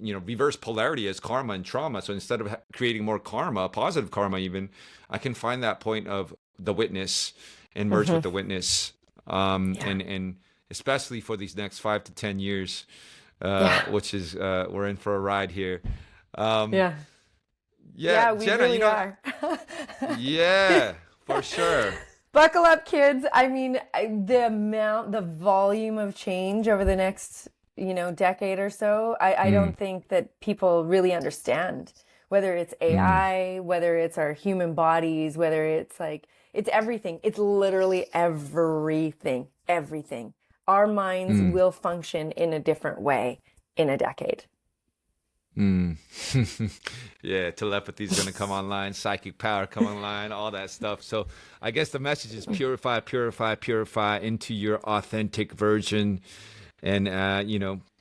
reverse polarity as karma and trauma. So instead of creating more karma, positive karma even, I can find that point of the witness and merge with the witness. And especially for these next 5 to 10 years, which is, we're in for a ride here. We Jana, really are. Yeah, for sure. Buckle up, kids. I mean, the volume of change over the next decade or so, I don't think that people really understand, whether it's AI, whether it's our human bodies, whether it's it's everything. It's literally everything. Our minds will function in a different way in a decade. Yeah, telepathy is going to come online, psychic power come online, all that stuff. So I guess the message is purify into your authentic version. And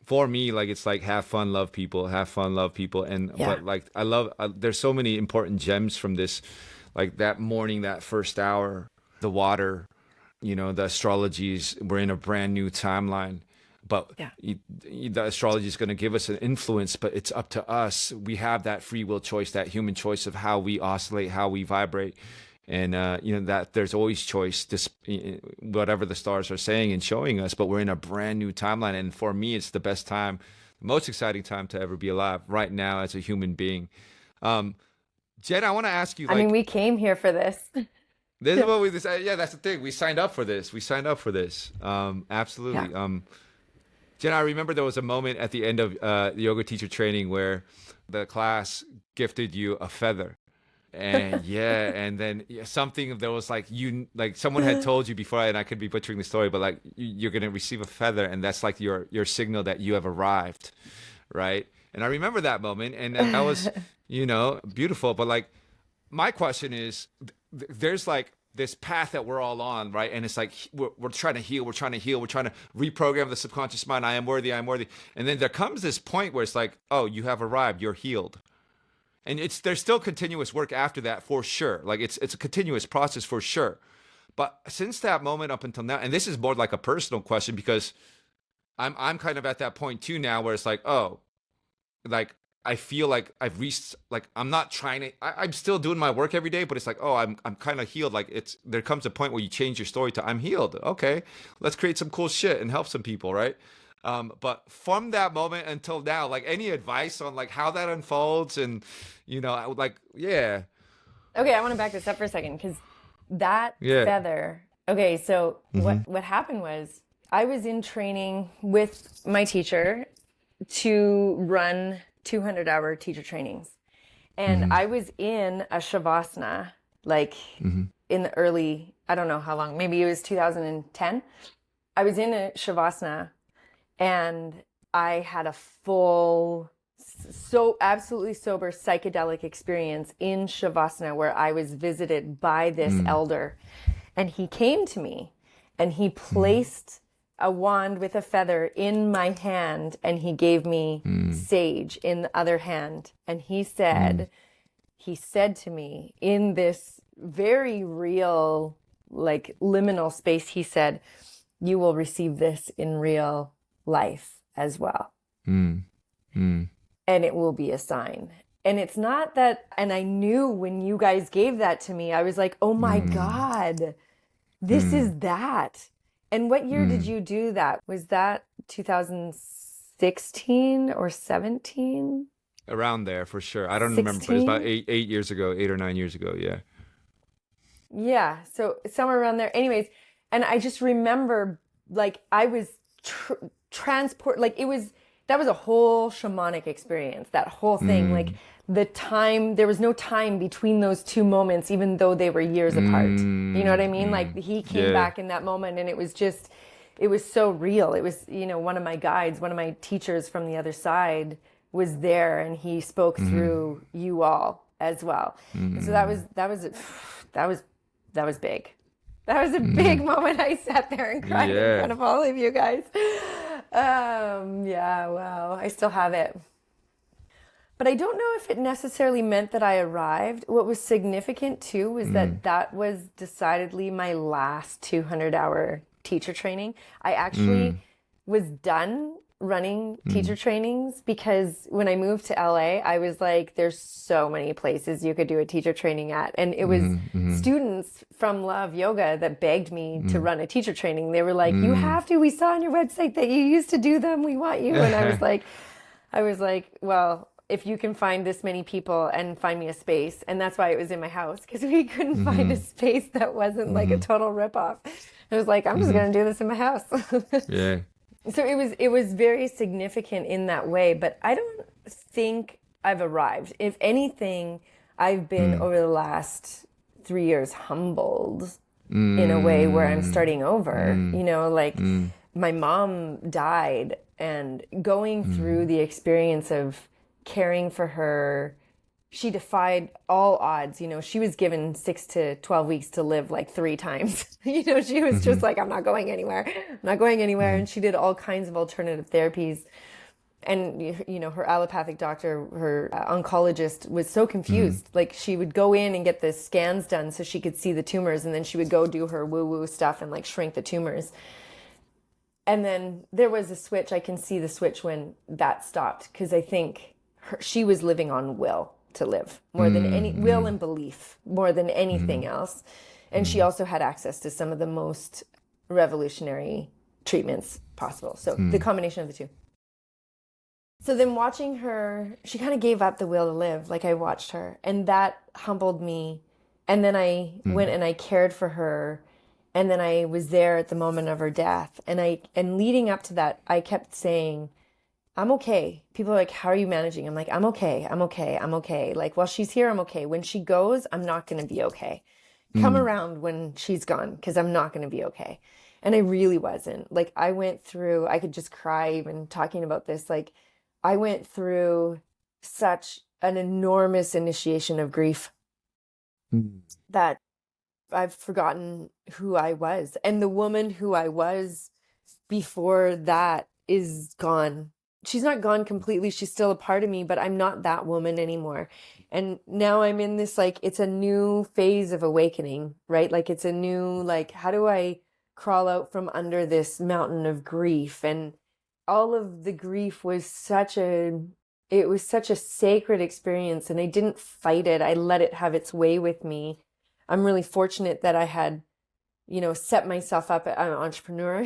for me, it's like have fun, love people, and but I love there's so many important gems from this, like that morning, that first hour, the water, the astrologies. We're in a brand new timeline, but the astrology is going to give us an influence, but it's up to us. We have that free will choice, that human choice of how we oscillate, how we vibrate. And that there's always choice, whatever the stars are saying and showing us. But we're in a brand new timeline, and for me, it's the best time, most exciting time to ever be alive right now as a human being. Jen, I want to ask you, I mean, like, we came here for this. this is what we decided. Yeah, that's the thing. We signed up for this. Absolutely. Yeah. Jen, I remember there was a moment at the end of the yoga teacher training where the class gifted you a feather. And yeah, and then something there was like someone had told you before, and I could be butchering the story, but like you're gonna receive a feather, and that's like your signal that you have arrived, right? And I remember that moment, and that was beautiful. But like my question is, there's like this path that we're all on, right? And it's like we're trying to heal, we're trying to reprogram the subconscious mind. I am worthy, and then there comes this point where it's like, oh, you have arrived, you're healed. And there's still continuous work after that for sure. Like it's a continuous process for sure. But since that moment up until now, and this is more like a personal question because I'm kind of at that point too now where it's like, oh, like I feel like I've reached, like I'm not trying to, I'm still doing my work every day, but it's like, oh, I'm kind of healed. Like there comes a point where you change your story to I'm healed. Okay, let's create some cool shit and help some people, right? But from that moment until now, like any advice on like how that unfolds and, like, yeah. Okay, I want to back this up for a second because that feather. Okay, so what happened was I was in training with my teacher to run 200-hour teacher trainings. And I was in a Shavasana, like in the early, I don't know how long, maybe it was 2010. I was in a Shavasana and I had a full, so absolutely sober psychedelic experience in Shavasana where I was visited by this elder. And he came to me and he placed a wand with a feather in my hand and he gave me sage in the other hand. And he said to me in this very real, like liminal space, he said, you will receive this in real life as well. And it will be a sign. And it's not that, and I knew when you guys gave that to me, I was like, oh my God, this is that. And what year did you do that? Was that 2016 or 17? Around there for sure. I don't remember, but it's about 8 years ago, 8 or 9 years ago. Yeah. Yeah. So somewhere around there. Anyways, and I just remember like I was transport, like that was a whole shamanic experience, that whole thing. Like the time, there was no time between those two moments, even though they were years apart. You know what I mean? Like he came back in that moment and it was so real. It was, one of my guides, one of my teachers from the other side was there and he spoke through you all as well. And so that was big. That was a big moment. I sat there and cried in front of all of you guys. Yeah, wow. I still have it. But I don't know if it necessarily meant that I arrived. What was significant too was that was decidedly my last 200-hour teacher training. I actually was done running teacher trainings because when I moved to LA, I was like, there's so many places you could do a teacher training at. And it was students from Love Yoga that begged me to run a teacher training. They were like, you have to, we saw on your website that you used to do them. We want you. And I was like, well, if you can find this many people and find me a space. And that's why it was in my house because we couldn't find a space that wasn't like a total ripoff. I was like, I'm just going to do this in my house. Yeah. So it was very significant in that way, but I don't think I've arrived. If anything, I've been over the last 3 years humbled in a way where I'm starting over. My mom died and going through the experience of caring for her, she defied all odds. She was given 6 to 12 weeks to live like 3 times. She was just like, I'm not going anywhere. And she did all kinds of alternative therapies. And, her allopathic doctor, her oncologist was so confused. Like she would go in and get the scans done so she could see the tumors. And then she would go do her woo-woo stuff and like shrink the tumors. And then there was a switch. I can see the switch when that stopped because I think she was living on will to live more than any will and belief more than anything else. And she also had access to some of the most revolutionary treatments possible. So the combination of the two. So then watching her, she kind of gave up the will to live. Like I watched her, and that humbled me. And then I went and I cared for her. And then I was there at the moment of her death. And leading up to that, I kept saying, I'm okay. People are like, how are you managing? I'm like, I'm okay. I'm okay. I'm okay. Like, while she's here, I'm okay. When she goes, I'm not going to be okay. Come around when she's gone, because I'm not going to be okay. And I really wasn't. Like, I went through, I could just cry even talking about this. Like, I went through such an enormous initiation of grief that I've forgotten who I was. And the woman who I was before that is gone. She's not gone completely. She's still a part of me, but I'm not that woman anymore. And now I'm in this, like, it's a new phase of awakening, right? Like, it's a new, like, how do I crawl out from under this mountain of grief? And all of the grief was it was such a sacred experience, and I didn't fight it. I let it have its way with me. I'm really fortunate that I had, set myself up. I'm an entrepreneur,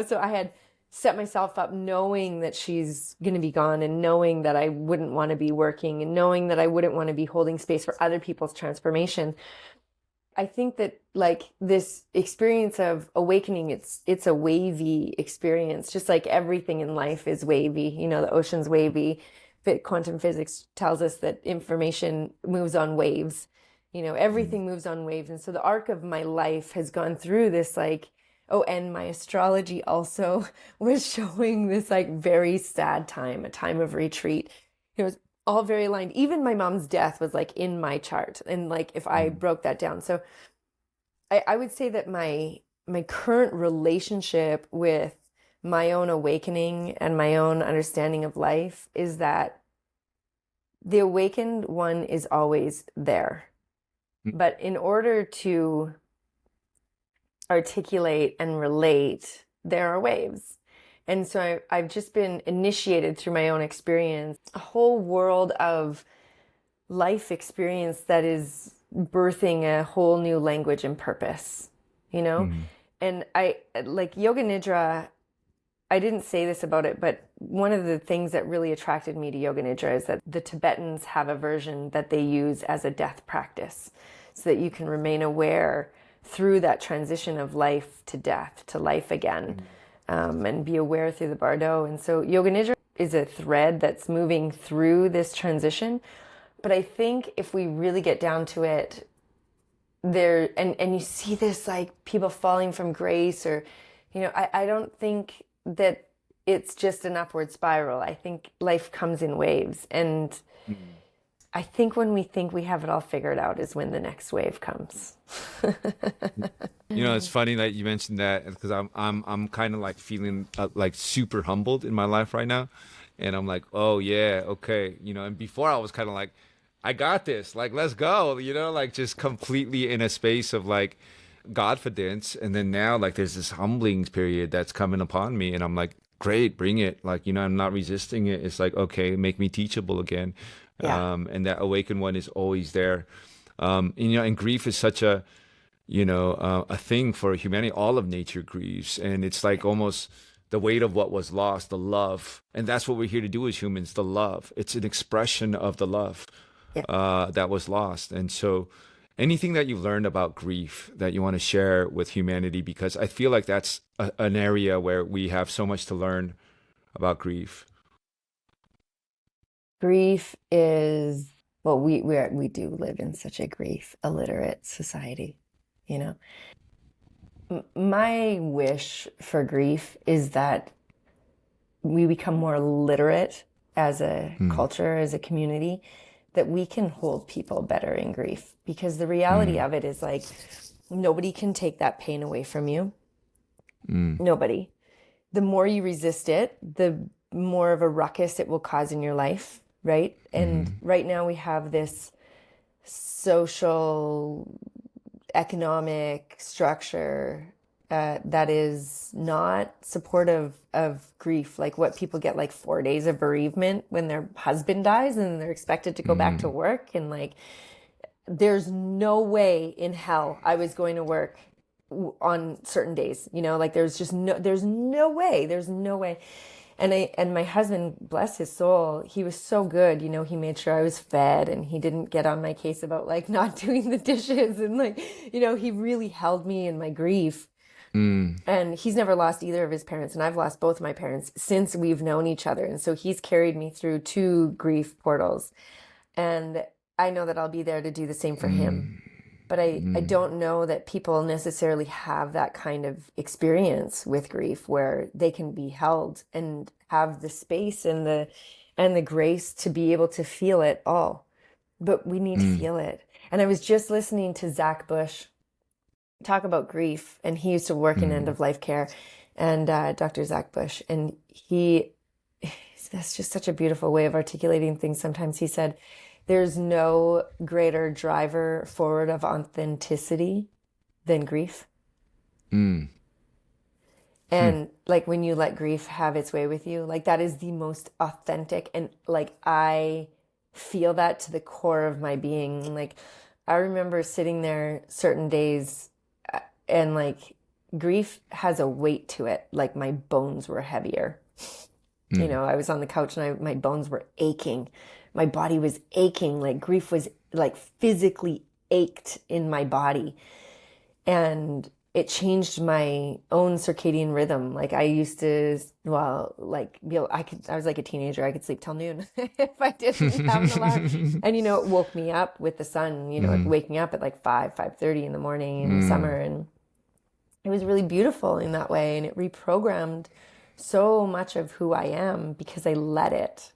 so I had set myself up knowing that she's going to be gone, and knowing that I wouldn't want to be working, and knowing that I wouldn't want to be holding space for other people's transformation. I think that, like, this experience of awakening, it's a wavy experience, just like everything in life is wavy. The ocean's wavy. Quantum physics tells us that information moves on waves. Everything moves on waves. And so the arc of my life has gone through this, like, oh, and my astrology also was showing this, like, very sad time, a time of retreat. It was all very aligned. Even my mom's death was, like, in my chart. And, like, if I broke that down. So I would say that my current relationship with my own awakening and my own understanding of life is that the awakened one is always there. But in order to articulate and relate, there are waves. And so I've just been initiated through my own experience, a whole world of life experience that is birthing a whole new language and purpose, And I, like, Yoga Nidra, I didn't say this about it, but one of the things that really attracted me to Yoga Nidra is that the Tibetans have a version that they use as a death practice, so that you can remain aware through that transition of life to death, to life again, and be aware through the bardo. And so Yoga Nidra is a thread that's moving through this transition. But I think if we really get down to it, and you see this, like, people falling from grace, or, I don't think that it's just an upward spiral. I think life comes in waves. And I think when we think we have it all figured out is when the next wave comes. It's funny that you mentioned that, because I'm kind of, like, feeling like super humbled in my life right now. And I'm like, oh yeah, okay. And before I was kind of like, I got this, like, let's go, like, just completely in a space of, like, confidence. And then now, like, there's this humbling period that's coming upon me, and I'm like, great, bring it. Like, I'm not resisting it. It's like, okay, make me teachable again. Yeah. And that awakened one is always there. And grief is such a thing for humanity. All of nature grieves, and it's like almost the weight of what was lost, the love. And that's what we're here to do as humans, the love. It's an expression of the love that was lost. And so anything that you've learned about grief that you want to share with humanity, because I feel like that's an area where we have so much to learn about grief. Grief is, well, we do live in such a grief illiterate society, My wish for grief is that we become more literate as a culture, as a community, that we can hold people better in grief. Because the reality of it is, like, nobody can take that pain away from you. Nobody. The more you resist it, the more of a ruckus it will cause in your life, right? And right now we have this social, economic structure that is not supportive of grief. Like, what people get, like, 4 days of bereavement when their husband dies, and they're expected to go back to work. And, like, there's no way in hell I was going to work on certain days, like, there's no way. And my husband, bless his soul, he was so good. He made sure I was fed, and he didn't get on my case about like not doing the dishes, and like, he really held me in my grief. And he's never lost either of his parents, and I've lost both my parents since we've known each other. And so he's carried me through 2 grief portals, and I know that I'll be there to do the same for him. But I don't know that people necessarily have that kind of experience with grief where they can be held and have the space and the grace to be able to feel it all. But we need to feel it. And I was just listening to Zach Bush talk about grief, and he used to work in end of life care, and Dr. Zach Bush, and that's just such a beautiful way of articulating things. Sometimes he said, there's no greater driver forward of authenticity than grief. And like when you let grief have its way with you, like that is the most authentic. And like I feel that to the core of my being. Like I remember sitting there certain days, and like grief has a weight to it. Like my bones were heavier. I was on the couch and my bones were aching. My body was aching. Like grief was like physically ached in my body. And it changed my own circadian rhythm. Like I used to, I was like a teenager. I could sleep till noon if I didn't have an alarm. And, it woke me up with the sun, waking up at like 5:30 in the morning in the summer. And it was really beautiful in that way. And it reprogrammed so much of who I am because I let it.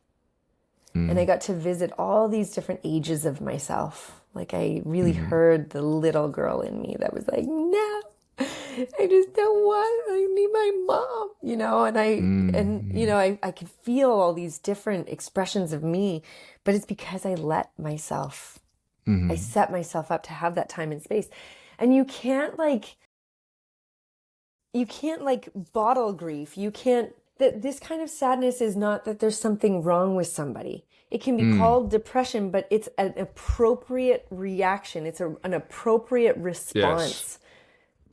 And I got to visit all these different ages of myself. Like I really heard the little girl in me that was like, no, I just don't want, I need my mom, and I could feel all these different expressions of me, but it's because I let myself, I set myself up to have that time and space. And you can't bottle grief. This kind of sadness is not that there's something wrong with somebody. It can be called depression, but it's an appropriate reaction. It's an appropriate response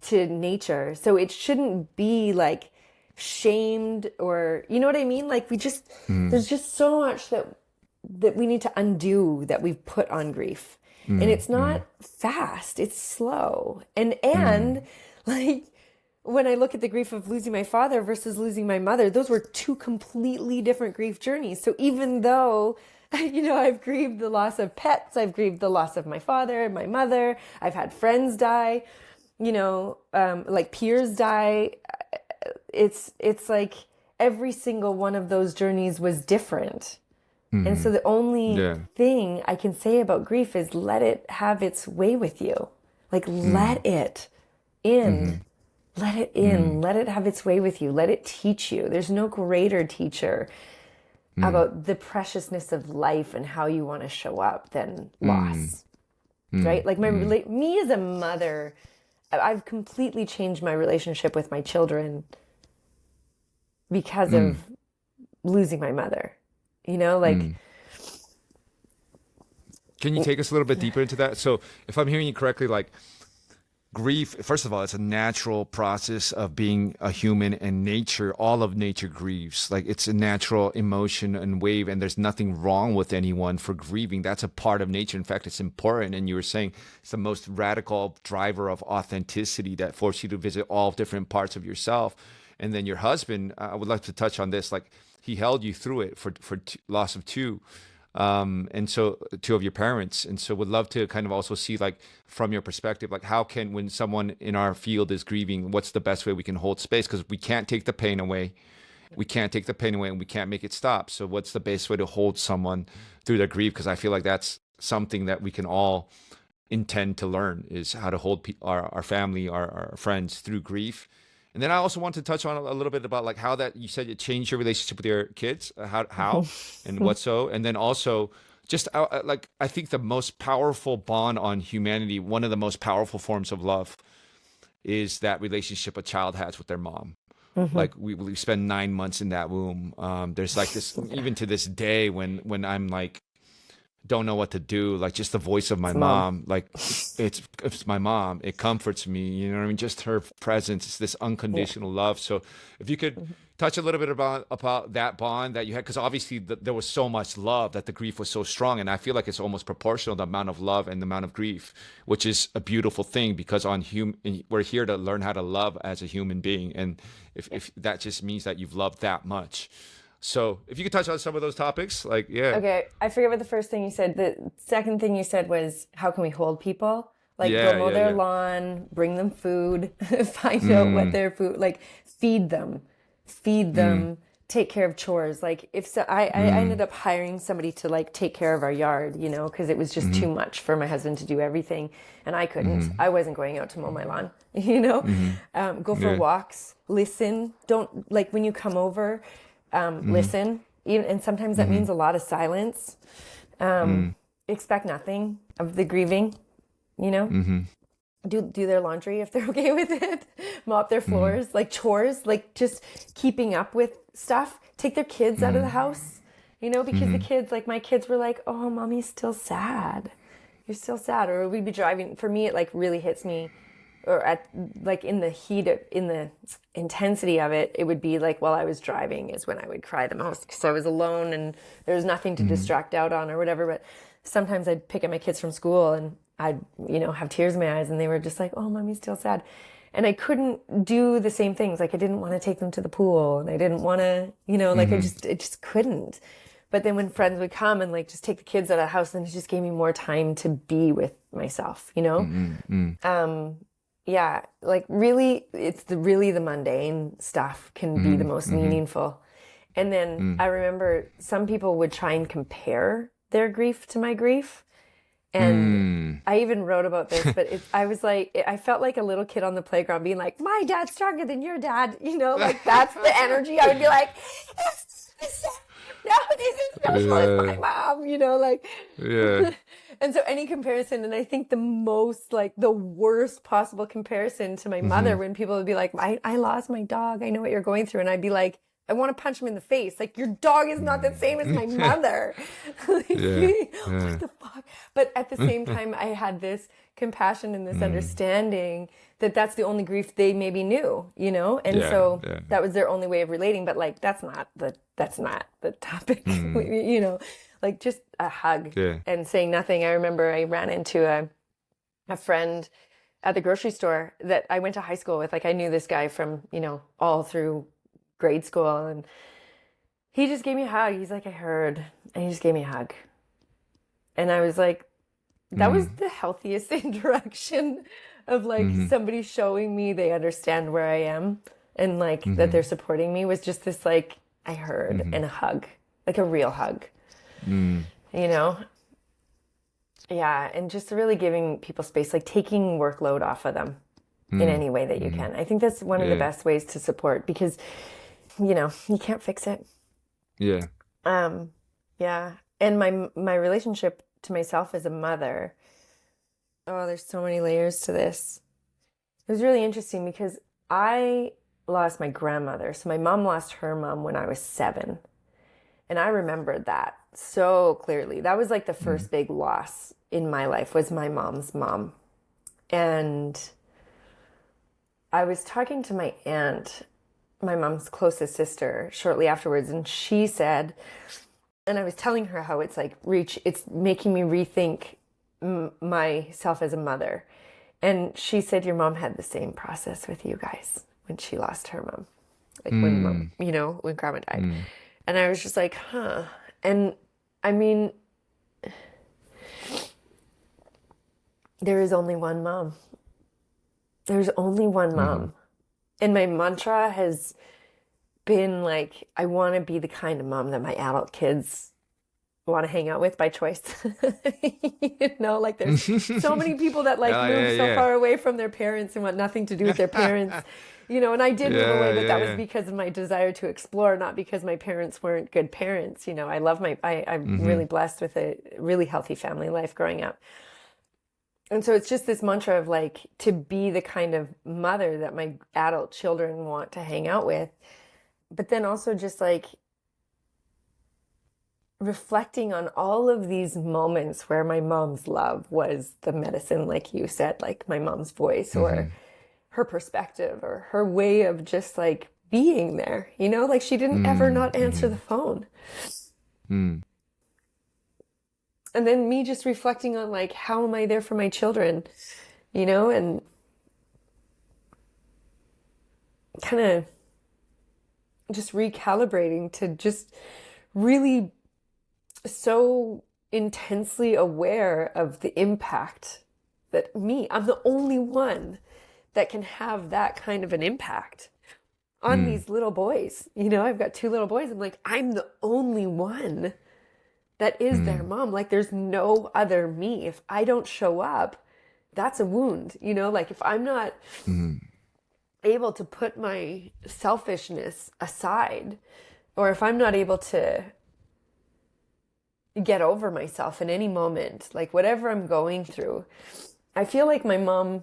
to nature. So it shouldn't be like shamed or, you know what I mean? Like there's just so much that we need to undo that we've put on grief. And it's not fast, it's slow. And like, when I look at the grief of losing my father versus losing my mother, those were 2 completely different grief journeys. So even though, I've grieved the loss of pets, I've grieved the loss of my father, my mother, I've had friends die, like peers die. It's like every single one of those journeys was different. And so the only thing I can say about grief is let it have its way with you. Like let it in. Let it in, let it have its way with you, let it teach you. There's no greater teacher about the preciousness of life and how you want to show up than loss, right? Like me as a mother, I've completely changed my relationship with my children because of losing my mother, Can you take us a little bit deeper into that? So if I'm hearing you correctly, like, grief, first of all, it's a natural process of being a human, and nature, all of nature grieves. Like it's a natural emotion and wave, and there's nothing wrong with anyone for grieving. That's a part of nature. In fact, it's important. And you were saying it's the most radical driver of authenticity that forces you to visit all different parts of yourself. And then your husband, I would like to touch on this, like he held you through it for loss of 2. And so 2 of your parents. And so would love to kind of also see, like, from your perspective, like how can, when someone in our field is grieving, what's the best way we can hold space? Because we can't take the pain away. We can't take the pain away, and we can't make it stop. So what's the best way to hold someone through their grief? Because I feel like that's something that we can all intend to learn, is how to hold our family, our friends through grief. And then I also want to touch on a little bit about like how that, you said it changed your relationship with your kids, how and what so. And then also just like, I think the most powerful bond on humanity, one of the most powerful forms of love is that relationship a child has with their mom. Like we spend 9 months in that womb. There's like this, even to this day, when I'm like, don't know what to do. Like just the voice of my It's mom. mom, like it's my mom. It comforts me. You know what I mean? Just her presence, it's this Yeah. unconditional love. So if you could Mhm. touch a little bit about that bond that you had, because obviously there was so much love that the grief was so strong, and I feel like it's almost proportional, the amount of love and the amount of grief, which is a beautiful thing, because we're here to learn how to love as a human being, and if that just means that you've loved that much. So if you could touch on some of those topics, like, yeah. Okay, I forget what the first thing you said. The second thing you said was, how can we hold people? Like, go Yeah, mow yeah, their yeah. lawn, bring them food, find out what Mm, their food, like, feed mm, them, take care of chores. Like, if so, I ended mm, up hiring somebody to like take care of our yard, you know, because it was just mm, too much for my husband to do everything, and I couldn't. mm, I wasn't going out to mow my lawn, you know. mm, Go for yeah. walks, listen. Don't like when you come over, Mm, listen. And sometimes that mm, means a lot of silence. mm, Expect nothing of the grieving, you know. mm, Do their laundry if they're okay with it. Mop their mm, floors, like chores, like just keeping up with stuff. Take their kids out of the mm, house, you know, because the mm, kids, like my kids were like, "Oh, mommy's still sad. You're still sad." Or we'd be driving. For me, it like really hits me, or at like in the heat of, in the intensity of it, it would be like while I was driving is when I would cry the most, because I was alone and there was nothing to mm, distract out on or whatever. But sometimes I'd pick up my kids from school and I'd, you know, have tears in my eyes and they were just like, "Oh, mommy's still sad." And I couldn't do the same things. Like I didn't want to take them to the pool and I didn't want to, you know, like mm, I just couldn't. But then when friends would come and like just take the kids out of the house, then it just gave me more time to be with myself, you know? mm, Yeah, like really, it's really the mundane stuff can be the mm, most mm, meaningful. And then mm, I remember some people would try and compare their grief to my grief. And mm. I even wrote about this, but I was like, I felt like a little kid on the playground being like, "My dad's stronger than your dad." You know, like that's the energy. I would be like, "Nobody's as special as my Yeah, mom," you know, like. yeah. And so any comparison, and I think the most, like the worst possible comparison to my mother, Mm, when people would be like, I lost my dog. I know what you're going through. And I'd be like, I want to punch him in the face. Like, your dog is not the same as my mm. mother. Like, Yeah, what yeah. the fuck? But at the same time, I had this compassion and this Mm, understanding that that's the only grief they maybe knew, you know? And yeah, so yeah. that was their only way of relating. But like, that's not the topic, Mm, you know, like just a hug yeah. and saying nothing. I remember I ran into a friend at the grocery store that I went to high school with. Like I knew this guy from, you know, all through grade school, and he just gave me a hug. He's like, "I heard," and he just gave me a hug. And I was like, that was Mm, the healthiest interaction of like mm, somebody showing me they understand where I am and like that they're mm, supporting me, was just this like, "I heard," mm, and a hug, like a real hug, mm, you know? Yeah, and just really giving people space, like taking workload off of them in mm, any way that you mm. can. I think that's one of the Yeah, best ways to support, because, you know, you can't fix it. yeah. Um, yeah. And my relationship to myself as a mother, oh, there's so many layers to this. It was really interesting because I lost my grandmother. So my mom lost her mom when I was 7. And I remembered that so clearly. That was like the Mm, first big loss in my life, was my mom's mom. And I was talking to my aunt, my mom's closest sister, shortly afterwards, and she said, and I was telling her how it's like it's making me rethink myself as a mother. And she said, "Your mom had the same process with you guys when she lost her mom, like when mom, mm, you know, when grandma died." mm, And I was just like, huh. And I mean, there is only one mom. There's only one mm, mom. And my mantra has been like, I want to be the kind of mom that my adult kids want to hang out with by choice. You know, like there's so many people that like yeah, move so yeah, far away from their parents and want nothing to do with their parents. You know, and I did move yeah, away, but yeah, that was yeah. because of my desire to explore, not because my parents weren't good parents. You know, I love I'm Mm-hmm. really blessed with a really healthy family life growing up. And so it's just this mantra of like, to be the kind of mother that my adult children want to hang out with. But then also just like reflecting on all of these moments where my mom's love was the medicine, like you said, like my mom's voice or her perspective or her way of just like being there, you know, like she didn't ever not answer the phone. And then me just reflecting on like, how am I there for my children, you know, and kind of just recalibrating to just really so intensely aware of the impact that I'm the only one that can have that kind of an impact on these little boys. You know, I've got 2 little boys. I'm like, I'm the only one that is their mom. Like there's no other me. If I don't show up, that's a wound, you know, like if I'm not able to put my selfishness aside, or if I'm not able to get over myself in any moment, like whatever I'm going through, I feel like my mom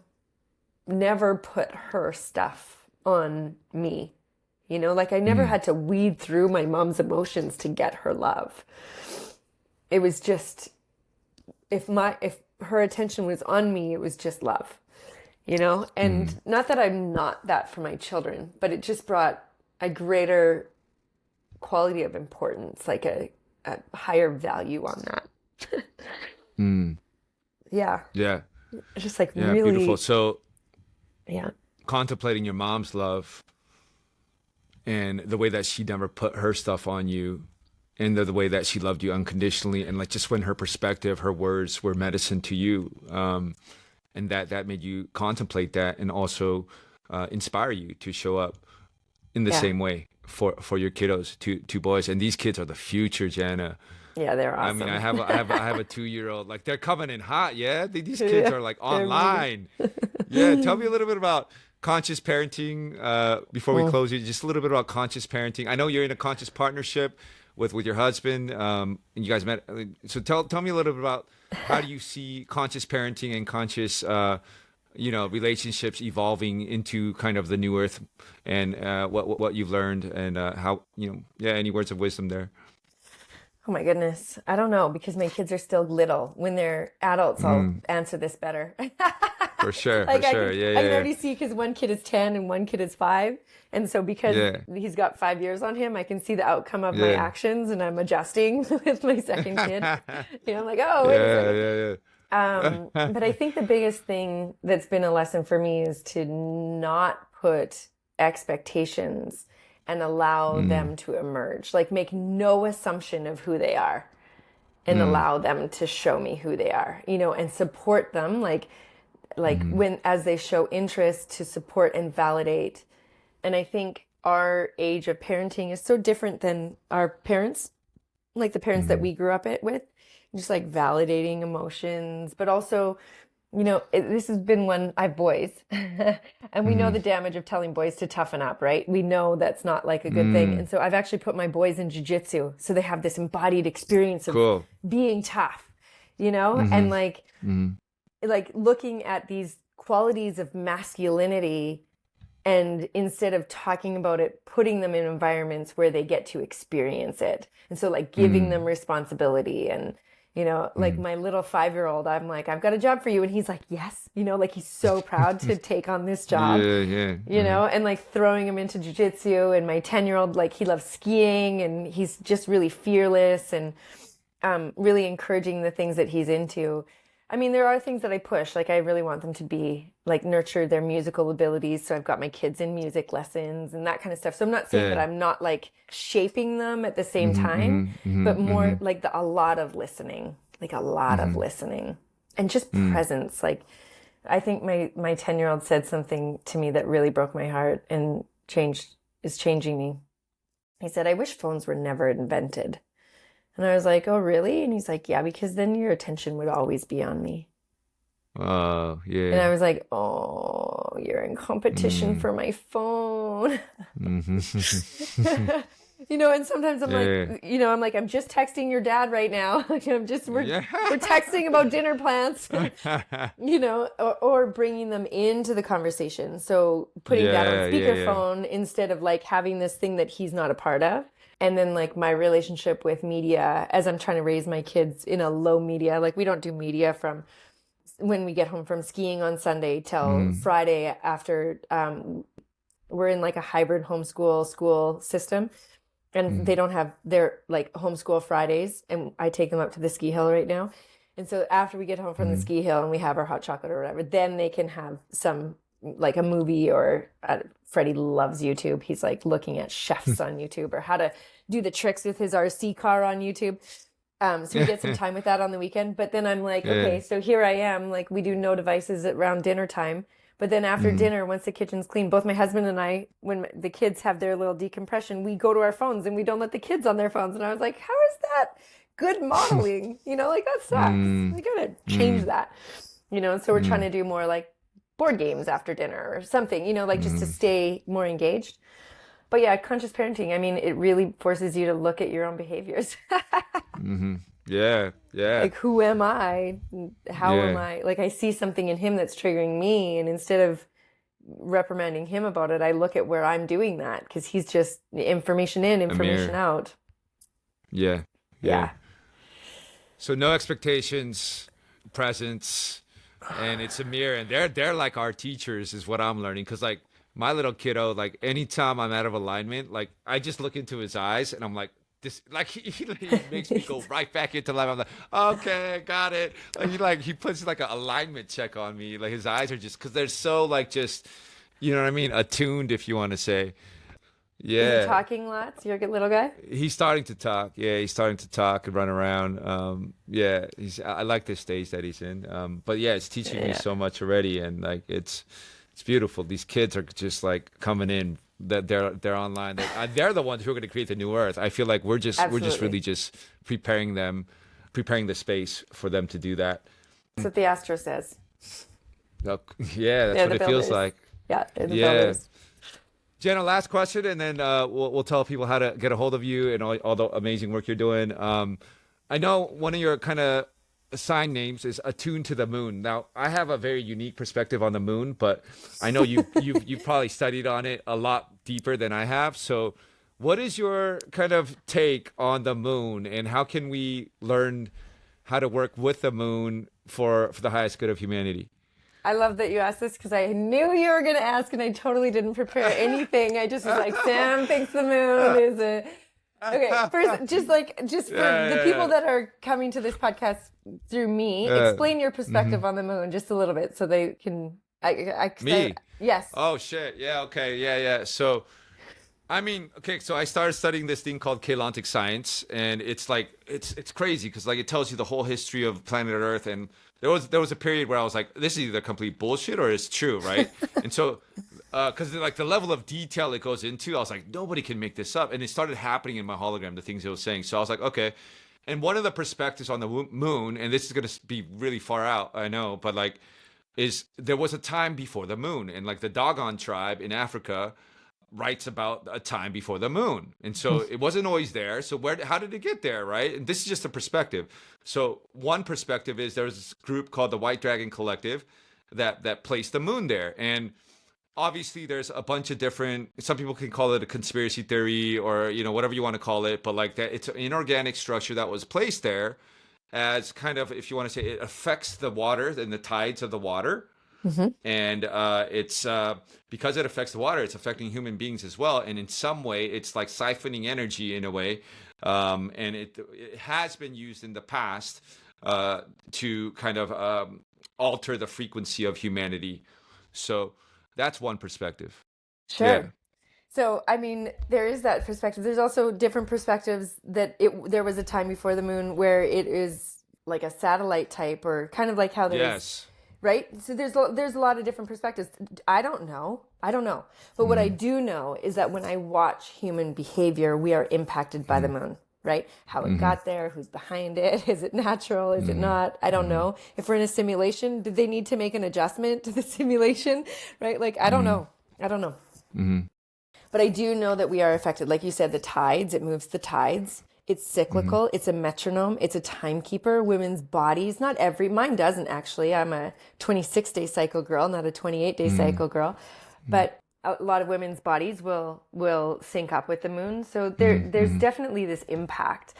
never put her stuff on me. You know, like I never had to weed through my mom's emotions to get her love. It was just, if her attention was on me, it was just love, you know? And not that I'm not that for my children, but it just brought a greater quality of importance, like a higher value on that. Yeah. Yeah. It's just like Yeah. really Beautiful. So yeah. contemplating your mom's love and the way that she never put her stuff on you, and the way that she loved you unconditionally, and like just when her perspective, her words were medicine to you, and that made you contemplate that and also inspire you to show up in the same way for your kiddos, two boys. And these kids are the future, Jana. Yeah, they're awesome. I mean, I have a 2-year-old. Like they're coming in hot. Yeah, these kids are like online. Yeah, tell me a little bit about conscious parenting before we close. Just a little bit about conscious parenting. I know you're in a conscious partnership with your husband, and you guys met. So tell me a little bit about how do you see conscious parenting and conscious relationships evolving into kind of the new earth, and what you've learned, and how any words of wisdom there. Oh my goodness. I don't know, because my kids are still little. When they're adults, I'll answer this better. For sure. Like for sure. I can already see, because one kid is 10 and one kid is 5. And so because he's got 5 years on him, I can see the outcome of my actions, and I'm adjusting with my second kid. I'm like, oh, wait a second. But I think the biggest thing that's been a lesson for me is to not put expectations and allow them to emerge. Like make no assumption of who they are, and allow them to show me who they are, and support them. Like when, as they show interest, to support and validate. And I think our age of parenting is so different than our parents, like the parents that we grew up with, just like validating emotions, but also, this has been one, I have boys and we know the damage of telling boys to toughen up, right? We know that's not like a good thing. And so I've actually put my boys in jiu-jitsu, so they have this embodied experience of being tough, and like looking at these qualities of masculinity, and instead of talking about it, putting them in environments where they get to experience it. And so like giving them responsibility, and like my little 5-year-old, I'm like, I've got a job for you. And he's like, yes, like he's so proud to take on this job, and like throwing him into jiu-jitsu. And my 10-year-old, like he loves skiing, and he's just really fearless, and really encouraging the things that he's into. I mean, there are things that I push, like I really want them to be like nurture their musical abilities. So I've got my kids in music lessons and that kind of stuff. So I'm not saying that I'm not like shaping them at the same time, but more like a lot of listening, and just presence. Like I think my 10-year-old said something to me that really broke my heart and is changing me. He said, I wish phones were never invented. And I was like, oh, really? And he's like, yeah, because then your attention would always be on me. Oh, yeah. And I was like, oh, you're in competition for my phone. And sometimes I'm like, I'm just texting your dad right now. we're texting about dinner plans, or bringing them into the conversation. So putting that on speakerphone instead of like having this thing that he's not a part of. And then like my relationship with media as I'm trying to raise my kids in a low media, like we don't do media from when we get home from skiing on Sunday till Friday after, we're in like a hybrid homeschool school system, and they don't have their like homeschool Fridays, and I take them up to the ski hill right now. And so after we get home from the ski hill and we have our hot chocolate or whatever, then they can have some like a movie or Freddie loves YouTube. He's like looking at chefs on YouTube or how to do the tricks with his RC car on YouTube. So we get some time with that on the weekend. But then I'm like, okay, so here I am. Like we do no devices around dinner time. But then after dinner, once the kitchen's clean, both my husband and I, when the kids have their little decompression, we go to our phones and we don't let the kids on their phones. And I was like, how is that good modeling? You know, like that sucks. We gotta change that. You know, and so we're trying to do more like board games after dinner or something, you know, like just to stay more engaged. But yeah, conscious parenting, I mean, it really forces you to look at your own behaviors. Yeah. Like, who am I? How am I? Like, I see something in him that's triggering me. And instead of reprimanding him about it, I look at where I'm doing that because he's just information in, information out. Yeah. Yeah. So no expectations, presence, and it's a mirror. And they're like our teachers is what I'm learning. Because like my little kiddo, like anytime I'm out of alignment, like I just look into his eyes and I'm like, this, like he makes me go right back into life. I'm like, okay, got it. Like he puts like an alignment check on me. Like his eyes are just because they're so like just, you know what I mean, attuned, if you want to say. Yeah. Is he talking lots, your little guy? He's starting to talk. Yeah, he's starting to talk and run around. Yeah, I like the stage that he's in. But yeah, it's teaching me so much already, and like it's beautiful. These kids are just like coming in. That they're online. They're the ones who are going to create the new earth. I feel like we're just really just preparing the space for them to do that. That's what the Astro says. Yeah, that's what it feels like. Yeah, the builders. Jana, last question, and then we'll tell people how to get a hold of you and all the amazing work you're doing. I know one of your kind of sign names is attuned to the moon. Now, I have a very unique perspective on the moon, but I know you've probably studied on it a lot deeper than I have. So, what is your kind of take on the moon, and how can we learn how to work with the moon for the highest good of humanity? I love that you asked this because I knew you were going to ask, and I totally didn't prepare anything. I just was like, Sam thinks the moon is a... Okay, first, just for the people that are coming to this podcast through me, explain your perspective on the moon just a little bit so they can... Me? Yes. Oh, shit. Yeah, okay. Yeah. So, I mean, okay, so I started studying this thing called Kalantic science, and it's like, it's crazy because like it tells you the whole history of planet Earth, and there was a period where I was like, this is either complete bullshit or it's true, right? And so... because like the level of detail it goes into, I was like, nobody can make this up. And it started happening in my hologram, the things it was saying. So I was like, okay. And one of the perspectives on the moon, and this is going to be really far out, I know, but like, is there was a time before the moon. And like the Dogon tribe in Africa writes about a time before the moon. And so it wasn't always there. So how did it get there, right? And this is just a perspective. So one perspective is there's this group called the White Dragon Collective that placed the moon there. And obviously there's a bunch of different, some people can call it a conspiracy theory or, you know, whatever you want to call it, but like that it's an inorganic structure that was placed there as kind of, if you want to say, it affects the water and the tides of the water. And it's because it affects the water, it's affecting human beings as well. And in some way, it's like siphoning energy in a way. And it has been used in the past to kind of alter the frequency of humanity. So that's one perspective. Sure. Yeah. So, I mean, there is that perspective. There's also different perspectives that there was a time before the moon where it is like a satellite type, or kind of like how there's, right? So there's a lot of different perspectives. I don't know. But what I do know is that when I watch human behavior, we are impacted by the moon, right? How it got there, who's behind it, is it natural, is it not? I don't know. If we're in a simulation, did they need to make an adjustment to the simulation, right? Like, I don't know. But I do know that we are affected. Like you said, the tides, it moves the tides. It's cyclical. It's a metronome. It's a timekeeper. Women's bodies, mine doesn't actually. I'm a 26-day cycle girl, not a 28-day cycle girl. But a lot of women's bodies will sync up with the moon. So there's definitely this impact.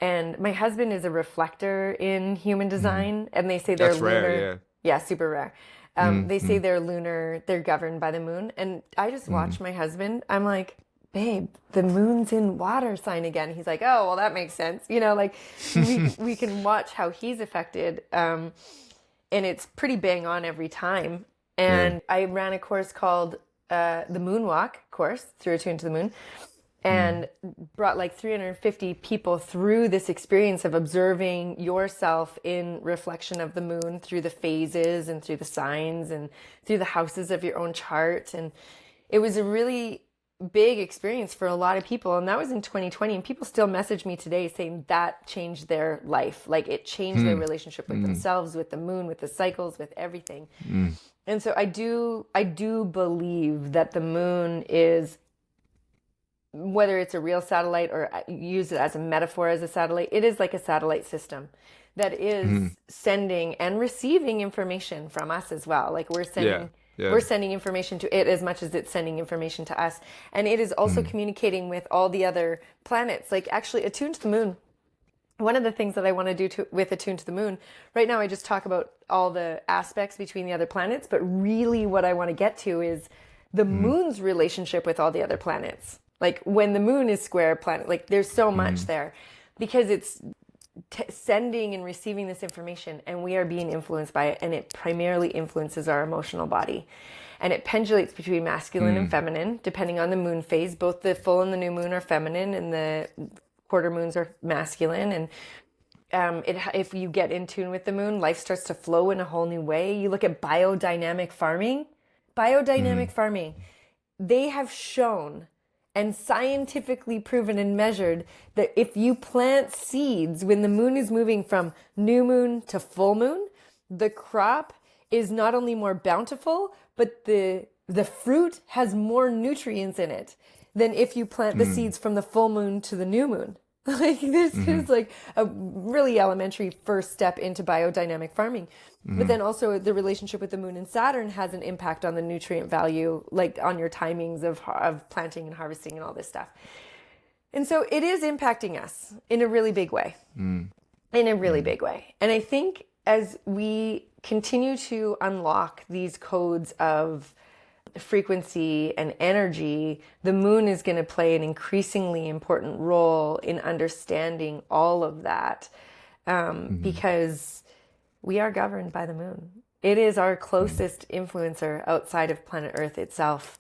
And my husband is a reflector in human design, and they say they're That's lunar. rare, Yeah, super rare. They say they're lunar, they're governed by the moon. And I just watch my husband. I'm like, babe, the moon's in water sign again. He's like, oh, well, that makes sense. You know, like we can watch how he's affected. And it's pretty bang on every time. And I ran a course called the Moonwalk course through Attune to the Moon, and brought like 350 people through this experience of observing yourself in reflection of the moon through the phases and through the signs and through the houses of your own chart. And it was a really big experience for a lot of people. And that was in 2020. And people still message me today saying that changed their life. Like it changed their relationship with themselves, with the moon, with the cycles, with everything. And so I do believe that the moon is, whether it's a real satellite or use it as a metaphor as a satellite, it is like a satellite system that is sending and receiving information from us as well. Like we're sending information to it as much as it's sending information to us. And it is also communicating with all the other planets. Like actually Attune to the Moon, one of the things that I want to do with Attune to the Moon, right now I just talk about all the aspects between the other planets, but really what I want to get to is the moon's relationship with all the other planets. Like when the moon is square planet, like there's so much there because it's sending and receiving this information, and we are being influenced by it, and it primarily influences our emotional body. And it pendulates between masculine and feminine, depending on the moon phase. Both the full and the new moon are feminine, and the quarter moons are masculine. And if you get in tune with the moon, life starts to flow in a whole new way. You look at biodynamic farming. Biodynamic farming, they have shown and scientifically proven and measured that if you plant seeds when the moon is moving from new moon to full moon, the crop is not only more bountiful, but the fruit has more nutrients in it than if you plant the seeds from the full moon to the new moon. Like this is like a really elementary first step into biodynamic farming. But then also the relationship with the moon and Saturn has an impact on the nutrient value, like on your timings of planting and harvesting and all this stuff. And so it is impacting us in a really big way, in a really big way. And I think as we continue to unlock these codes of frequency and energy, the moon is going to play an increasingly important role in understanding all of that, because we are governed by the moon. It is our closest influencer outside of planet Earth itself.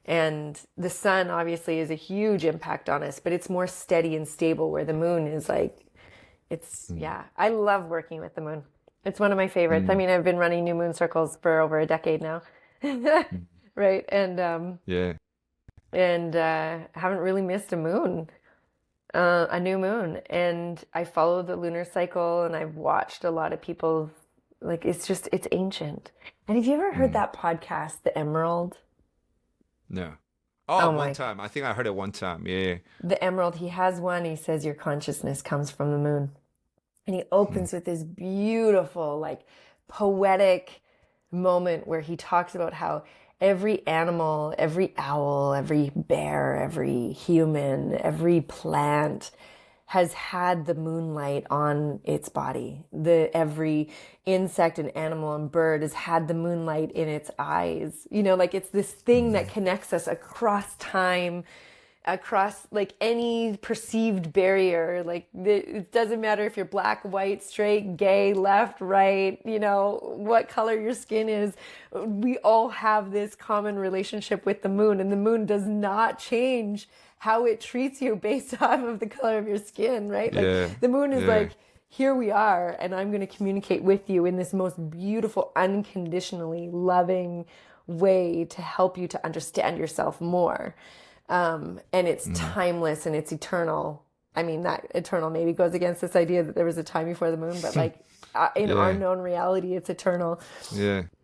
And the sun obviously is a huge impact on us, but it's more steady and stable, where the moon is like, I love working with the moon. It's one of my favorites. I mean, I've been running new moon circles for over a decade now. Right. And haven't really missed a moon, a new moon. And I follow the lunar cycle, and I've watched a lot of people, like, it's ancient. And have you ever heard that podcast, The Emerald? No. Oh, one time. I think I heard it one time. Yeah. The Emerald, he has one. He says your consciousness comes from the moon. And he opens with this beautiful, like, poetic moment where he talks about how every animal, every owl, every bear, every human, every plant has had the moonlight on its body. Every insect and animal and bird has had the moonlight in its eyes. You know, like it's this thing that connects us across time, across like any perceived barrier. Like it doesn't matter if you're black, white, straight, gay, left, right, you know, what color your skin is. We all have this common relationship with the moon, and the moon does not change how it treats you based off of the color of your skin, right? Like the moon is like, here we are, and I'm going to communicate with you in this most beautiful, unconditionally loving way to help you to understand yourself more. And it's timeless and it's eternal. I mean, that eternal maybe goes against this idea that there was a time before the moon, but like in our known reality, it's eternal.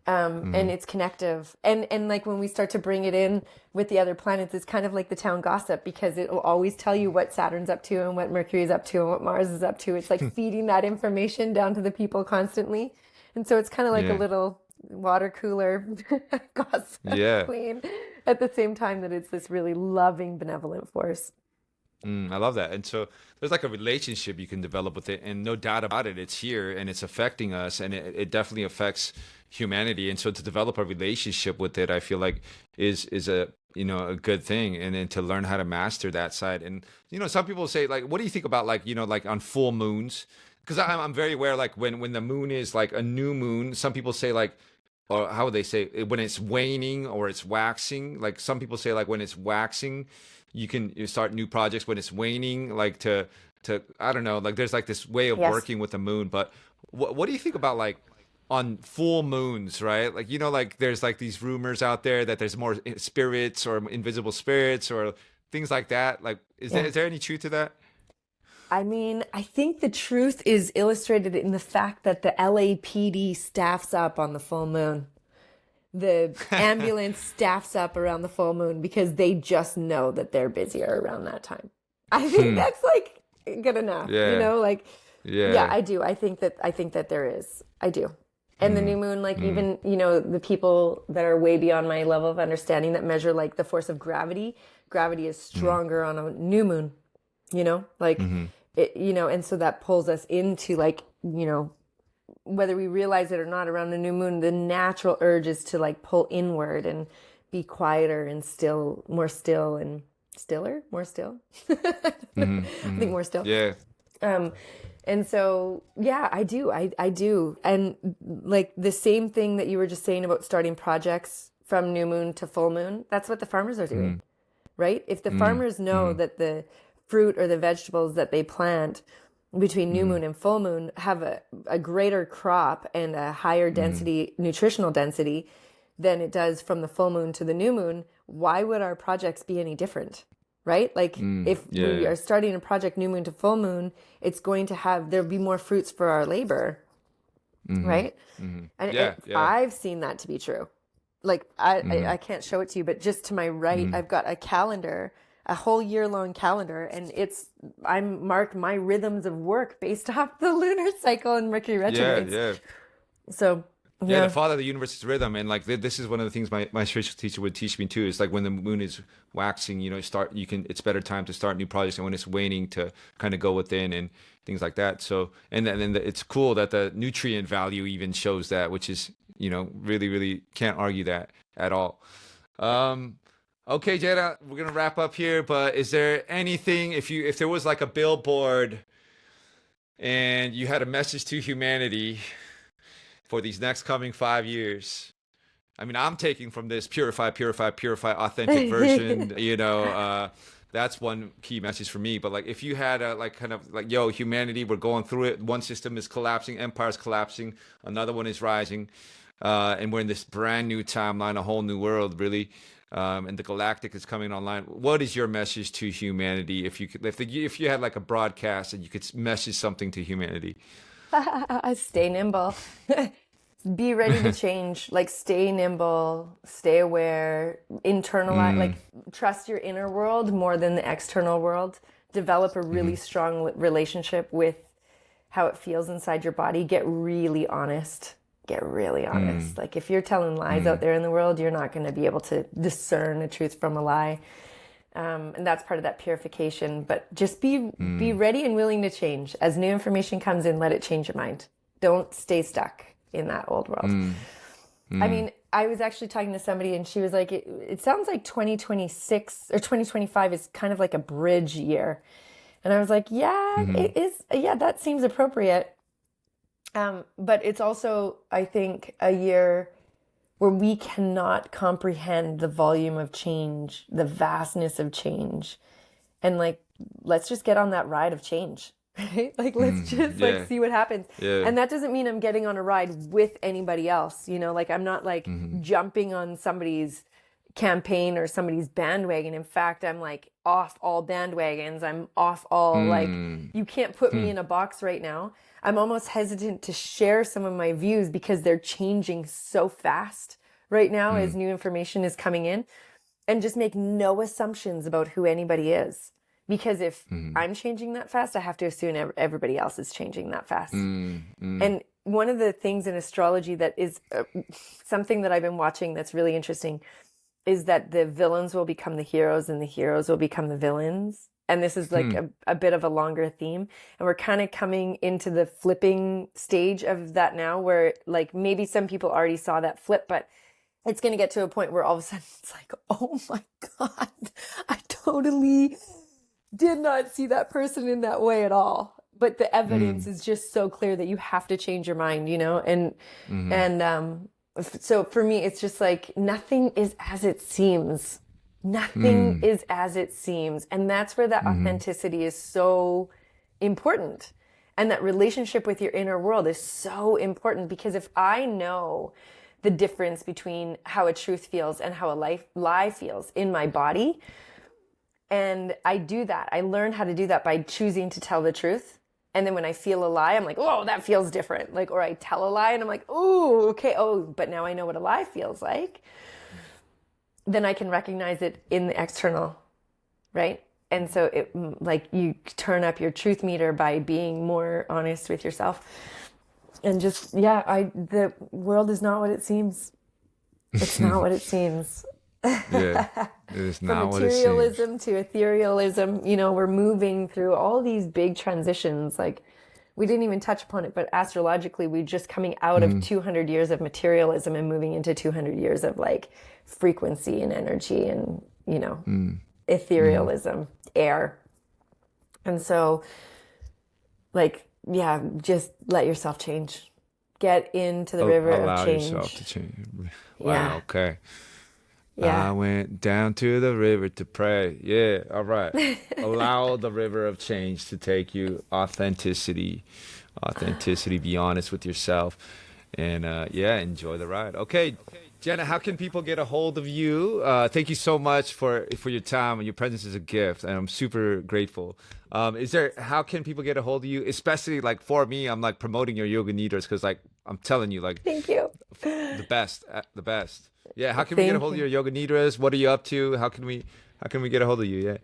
And it's connective. And like when we start to bring it in with the other planets, it's kind of like the town gossip, because it will always tell you what Saturn's up to and what Mercury's up to and what Mars is up to. It's like feeding that information down to the people constantly. And so it's kind of like a little water cooler gossip queen. at the same time that it's this really loving, benevolent force. I love that. And so there's like a relationship you can develop with it, and no doubt about it, it's here and it's affecting us, and it definitely affects humanity. And so to develop a relationship with it, I feel like is a a good thing, and then to learn how to master that side. And some people say, like, what do you think about, like, like on full moons? Because I'm very aware, like when the moon is like a new moon, some people say, like, or how would they say it, when it's waning or it's waxing. Like some people say, like, when it's waxing, you start new projects. When it's waning, like to I don't know, like there's like this way of Yes. working with the moon. But what do you think about, like, on full moons, right? Like, like there's like these rumors out there that there's more spirits or invisible spirits or things like that. Like, is Yeah. there any truth to that? I mean, I think the truth is illustrated in the fact that the LAPD staffs up on the full moon. The ambulance staffs up around the full moon because they just know that they're busier around that time. I think that's like good enough. Yeah. Like, yeah, Yeah. I do. I think that there is. I do. And the new moon, like even, the people that are way beyond my level of understanding that measure like the force of gravity is stronger on a new moon, like it, and so that pulls us into, like, whether we realize it or not, around the new moon, the natural urge is to like pull inward and be quieter and more still and stiller, more still. I think more still. Yeah. And so, yeah, I do. I do. And like the same thing that you were just saying about starting projects from new moon to full moon, that's what the farmers are doing, right? If the farmers know that the fruit or the vegetables that they plant between new moon and full moon have a greater crop and a higher density, nutritional density than it does from the full moon to the new moon, why would our projects be any different? Right? Like if we are starting a project new moon to full moon, it's going to there'll be more fruits for our labor. Right? And I've seen that to be true. Like I can't show it to you, but just to my right, I've got a calendar, a whole year-long calendar, and I'm marked my rhythms of work based off the lunar cycle and Mercury retrogrades. Yeah. So Yeah, the father of the universe is rhythm, and like this is one of the things my spiritual teacher would teach me too. Is like when the moon is waxing, it's better time to start new projects, and when it's waning to kind of go within and things like that. So and then it's cool that the nutrient value even shows that, which is really, really can't argue that at all. Okay, Jada, we're gonna wrap up here, but is there anything, if there was like a billboard and you had a message to humanity for these next coming 5 years? I mean, I'm taking from this purify, authentic version. That's one key message for me. But like, if you had a like kind of like, yo, humanity, we're going through it. One system is collapsing, empire's collapsing, another one is rising, and we're in this brand new timeline, a whole new world, really. And the galactic is coming online. What is your message to humanity? If you had like a broadcast and you could message something to humanity? Stay nimble. Be ready to change. Like, stay nimble, stay aware, internalize, like, trust your inner world more than the external world. Develop a really strong relationship with how it feels inside your body. Get really honest. Like, if you're telling lies out there in the world, you're not going to be able to discern a truth from a lie. And that's part of that purification. But just be ready and willing to change. As new information comes in, let it change your mind. Don't stay stuck in that old world. I mean, I was actually talking to somebody and she was like, it sounds like 2026 or 2025 is kind of like a bridge year. And I was like, yeah, it is. Yeah, that seems appropriate. But it's also, I think, a year where we cannot comprehend the volume of change, the vastness of change. And like, let's just get on that ride of change, right? Like, let's just like see what happens. Yeah. And that doesn't mean I'm getting on a ride with anybody else, like I'm not like jumping on somebody's campaign or somebody's bandwagon. In fact, I'm like off all bandwagons. I'm off all like, you can't put me in a box right now. I'm almost hesitant to share some of my views because they're changing so fast right now as new information is coming in, and just make no assumptions about who anybody is. Because if I'm changing that fast, I have to assume everybody else is changing that fast. And one of the things in astrology that is something that I've been watching that's really interesting is that the villains will become the heroes and the heroes will become the villains. And this is like a bit of a longer theme. And we're kind of coming into the flipping stage of that now, where like maybe some people already saw that flip, but it's going to get to a point where all of a sudden it's like, oh my God, I totally did not see that person in that way at all. But the evidence is just so clear that you have to change your mind, you know? So for me, it's just like nothing is as it seems. Nothing is as it seems. And that's where that authenticity is so important. And that relationship with your inner world is so important, because if I know the difference between how a truth feels and how a lie feels in my body, and I do that, I learn how to do that by choosing to tell the truth. And then when I feel a lie, I'm like, oh, that feels different. Like, or I tell a lie and I'm like, oh, okay. Oh, but now I know what a lie feels like. Then I can recognize it in the external, right? And so it, like, you turn up your truth meter by being more honest with yourself. And just, the world is not what it seems. It's not what it seems. Yeah, it is not what it seems. From materialism to etherealism, you know, we're moving through all these big transitions. Like, we didn't even touch upon it, but astrologically, we're just coming out of 200 years of materialism and moving into 200 years of like frequency and energy and, you know, etherealism, air. And so, like, yeah, just let yourself change. Get into the river of change. Allow yourself to change. Wow, Yeah. okay. Yeah. I went down to the river to pray. Yeah, all right. Allow the river of change to take you. Authenticity, be honest with yourself. And enjoy the ride. Okay, Jana, how can people get a hold of you? Thank you so much for your time, and your presence is a gift, and I'm super grateful. How can people get a hold of you? Especially like for me, I'm like promoting your yoga nidras, because like I'm telling you, like, Thank you. the best. Yeah, how can we get a hold of your yoga nidras? What are you up to? How can we get a hold of you? Yeah.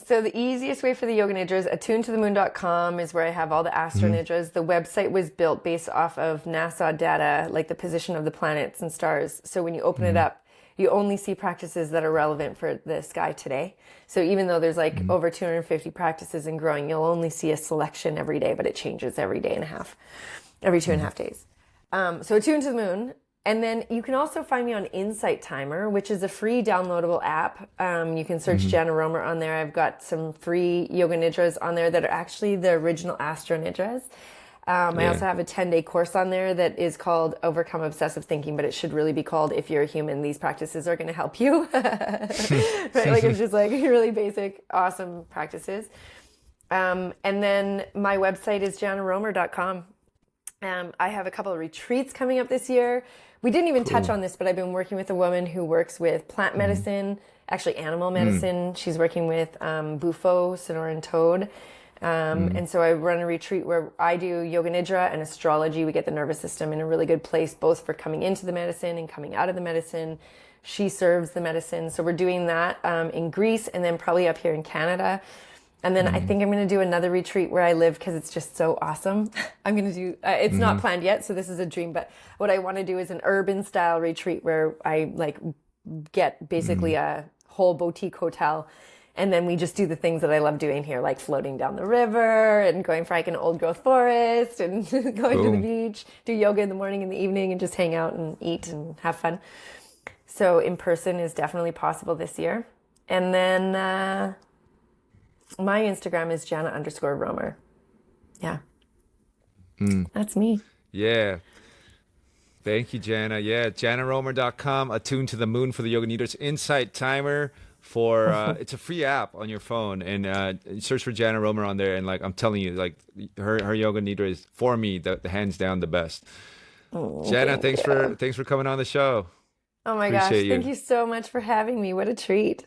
So the easiest way for the yoga nidras, attuneToTheMoon.com is where I have all the astro nidras. The website was built based off of NASA data, like the position of the planets and stars. So when you open it up, you only see practices that are relevant for the sky today. So even though there's like over 250 practices and growing, you'll only see a selection every day, but it changes every day and a half, every 2.5 days. So Attune to the Moon. And then you can also find me on Insight Timer, which is a free downloadable app. You can search Jana Roemer on there. I've got some free yoga nidras on there that are actually the original Astro Nidras. I also have a 10-day course on there that is called Overcome Obsessive Thinking, but it should really be called If You're a Human, These Practices Are Going to Help You. Right? Like, it's just like really basic, awesome practices. And then my website is janaroemer.com. I have a couple of retreats coming up this year. We didn't even touch on this, but I've been working with a woman who works with plant medicine, actually animal medicine. She's working with bufo, Sonoran toad. And so I run a retreat where I do yoga nidra and astrology. We get the nervous system in a really good place, both for coming into the medicine and coming out of the medicine. She serves the medicine. So we're doing that in Greece, and then probably up here in Canada. And then I think I'm going to do another retreat where I live, because it's just so awesome. I'm going to do, it's not planned yet, so this is a dream, but what I want to do is an urban style retreat where I like get basically a whole boutique hotel. And then we just do the things that I love doing here, like floating down the river and going for like an old growth forest and going to the beach, do yoga in the morning and the evening, and just hang out and eat and have fun. So in person is definitely possible this year. And then, my Instagram is Jana_Roemer. Yeah. That's me. Yeah. Thank you, Jana. Yeah, janaroemer.com, Attune to the Moon for the yoga nidras. Insight Timer for, it's a free app on your phone, and search for Jana Roemer on there. And like, I'm telling you, like her yoga nidra is, for me, the hands down the best. Jana, thanks for coming on the show. Oh my gosh. Thank you so much for having me. What a treat.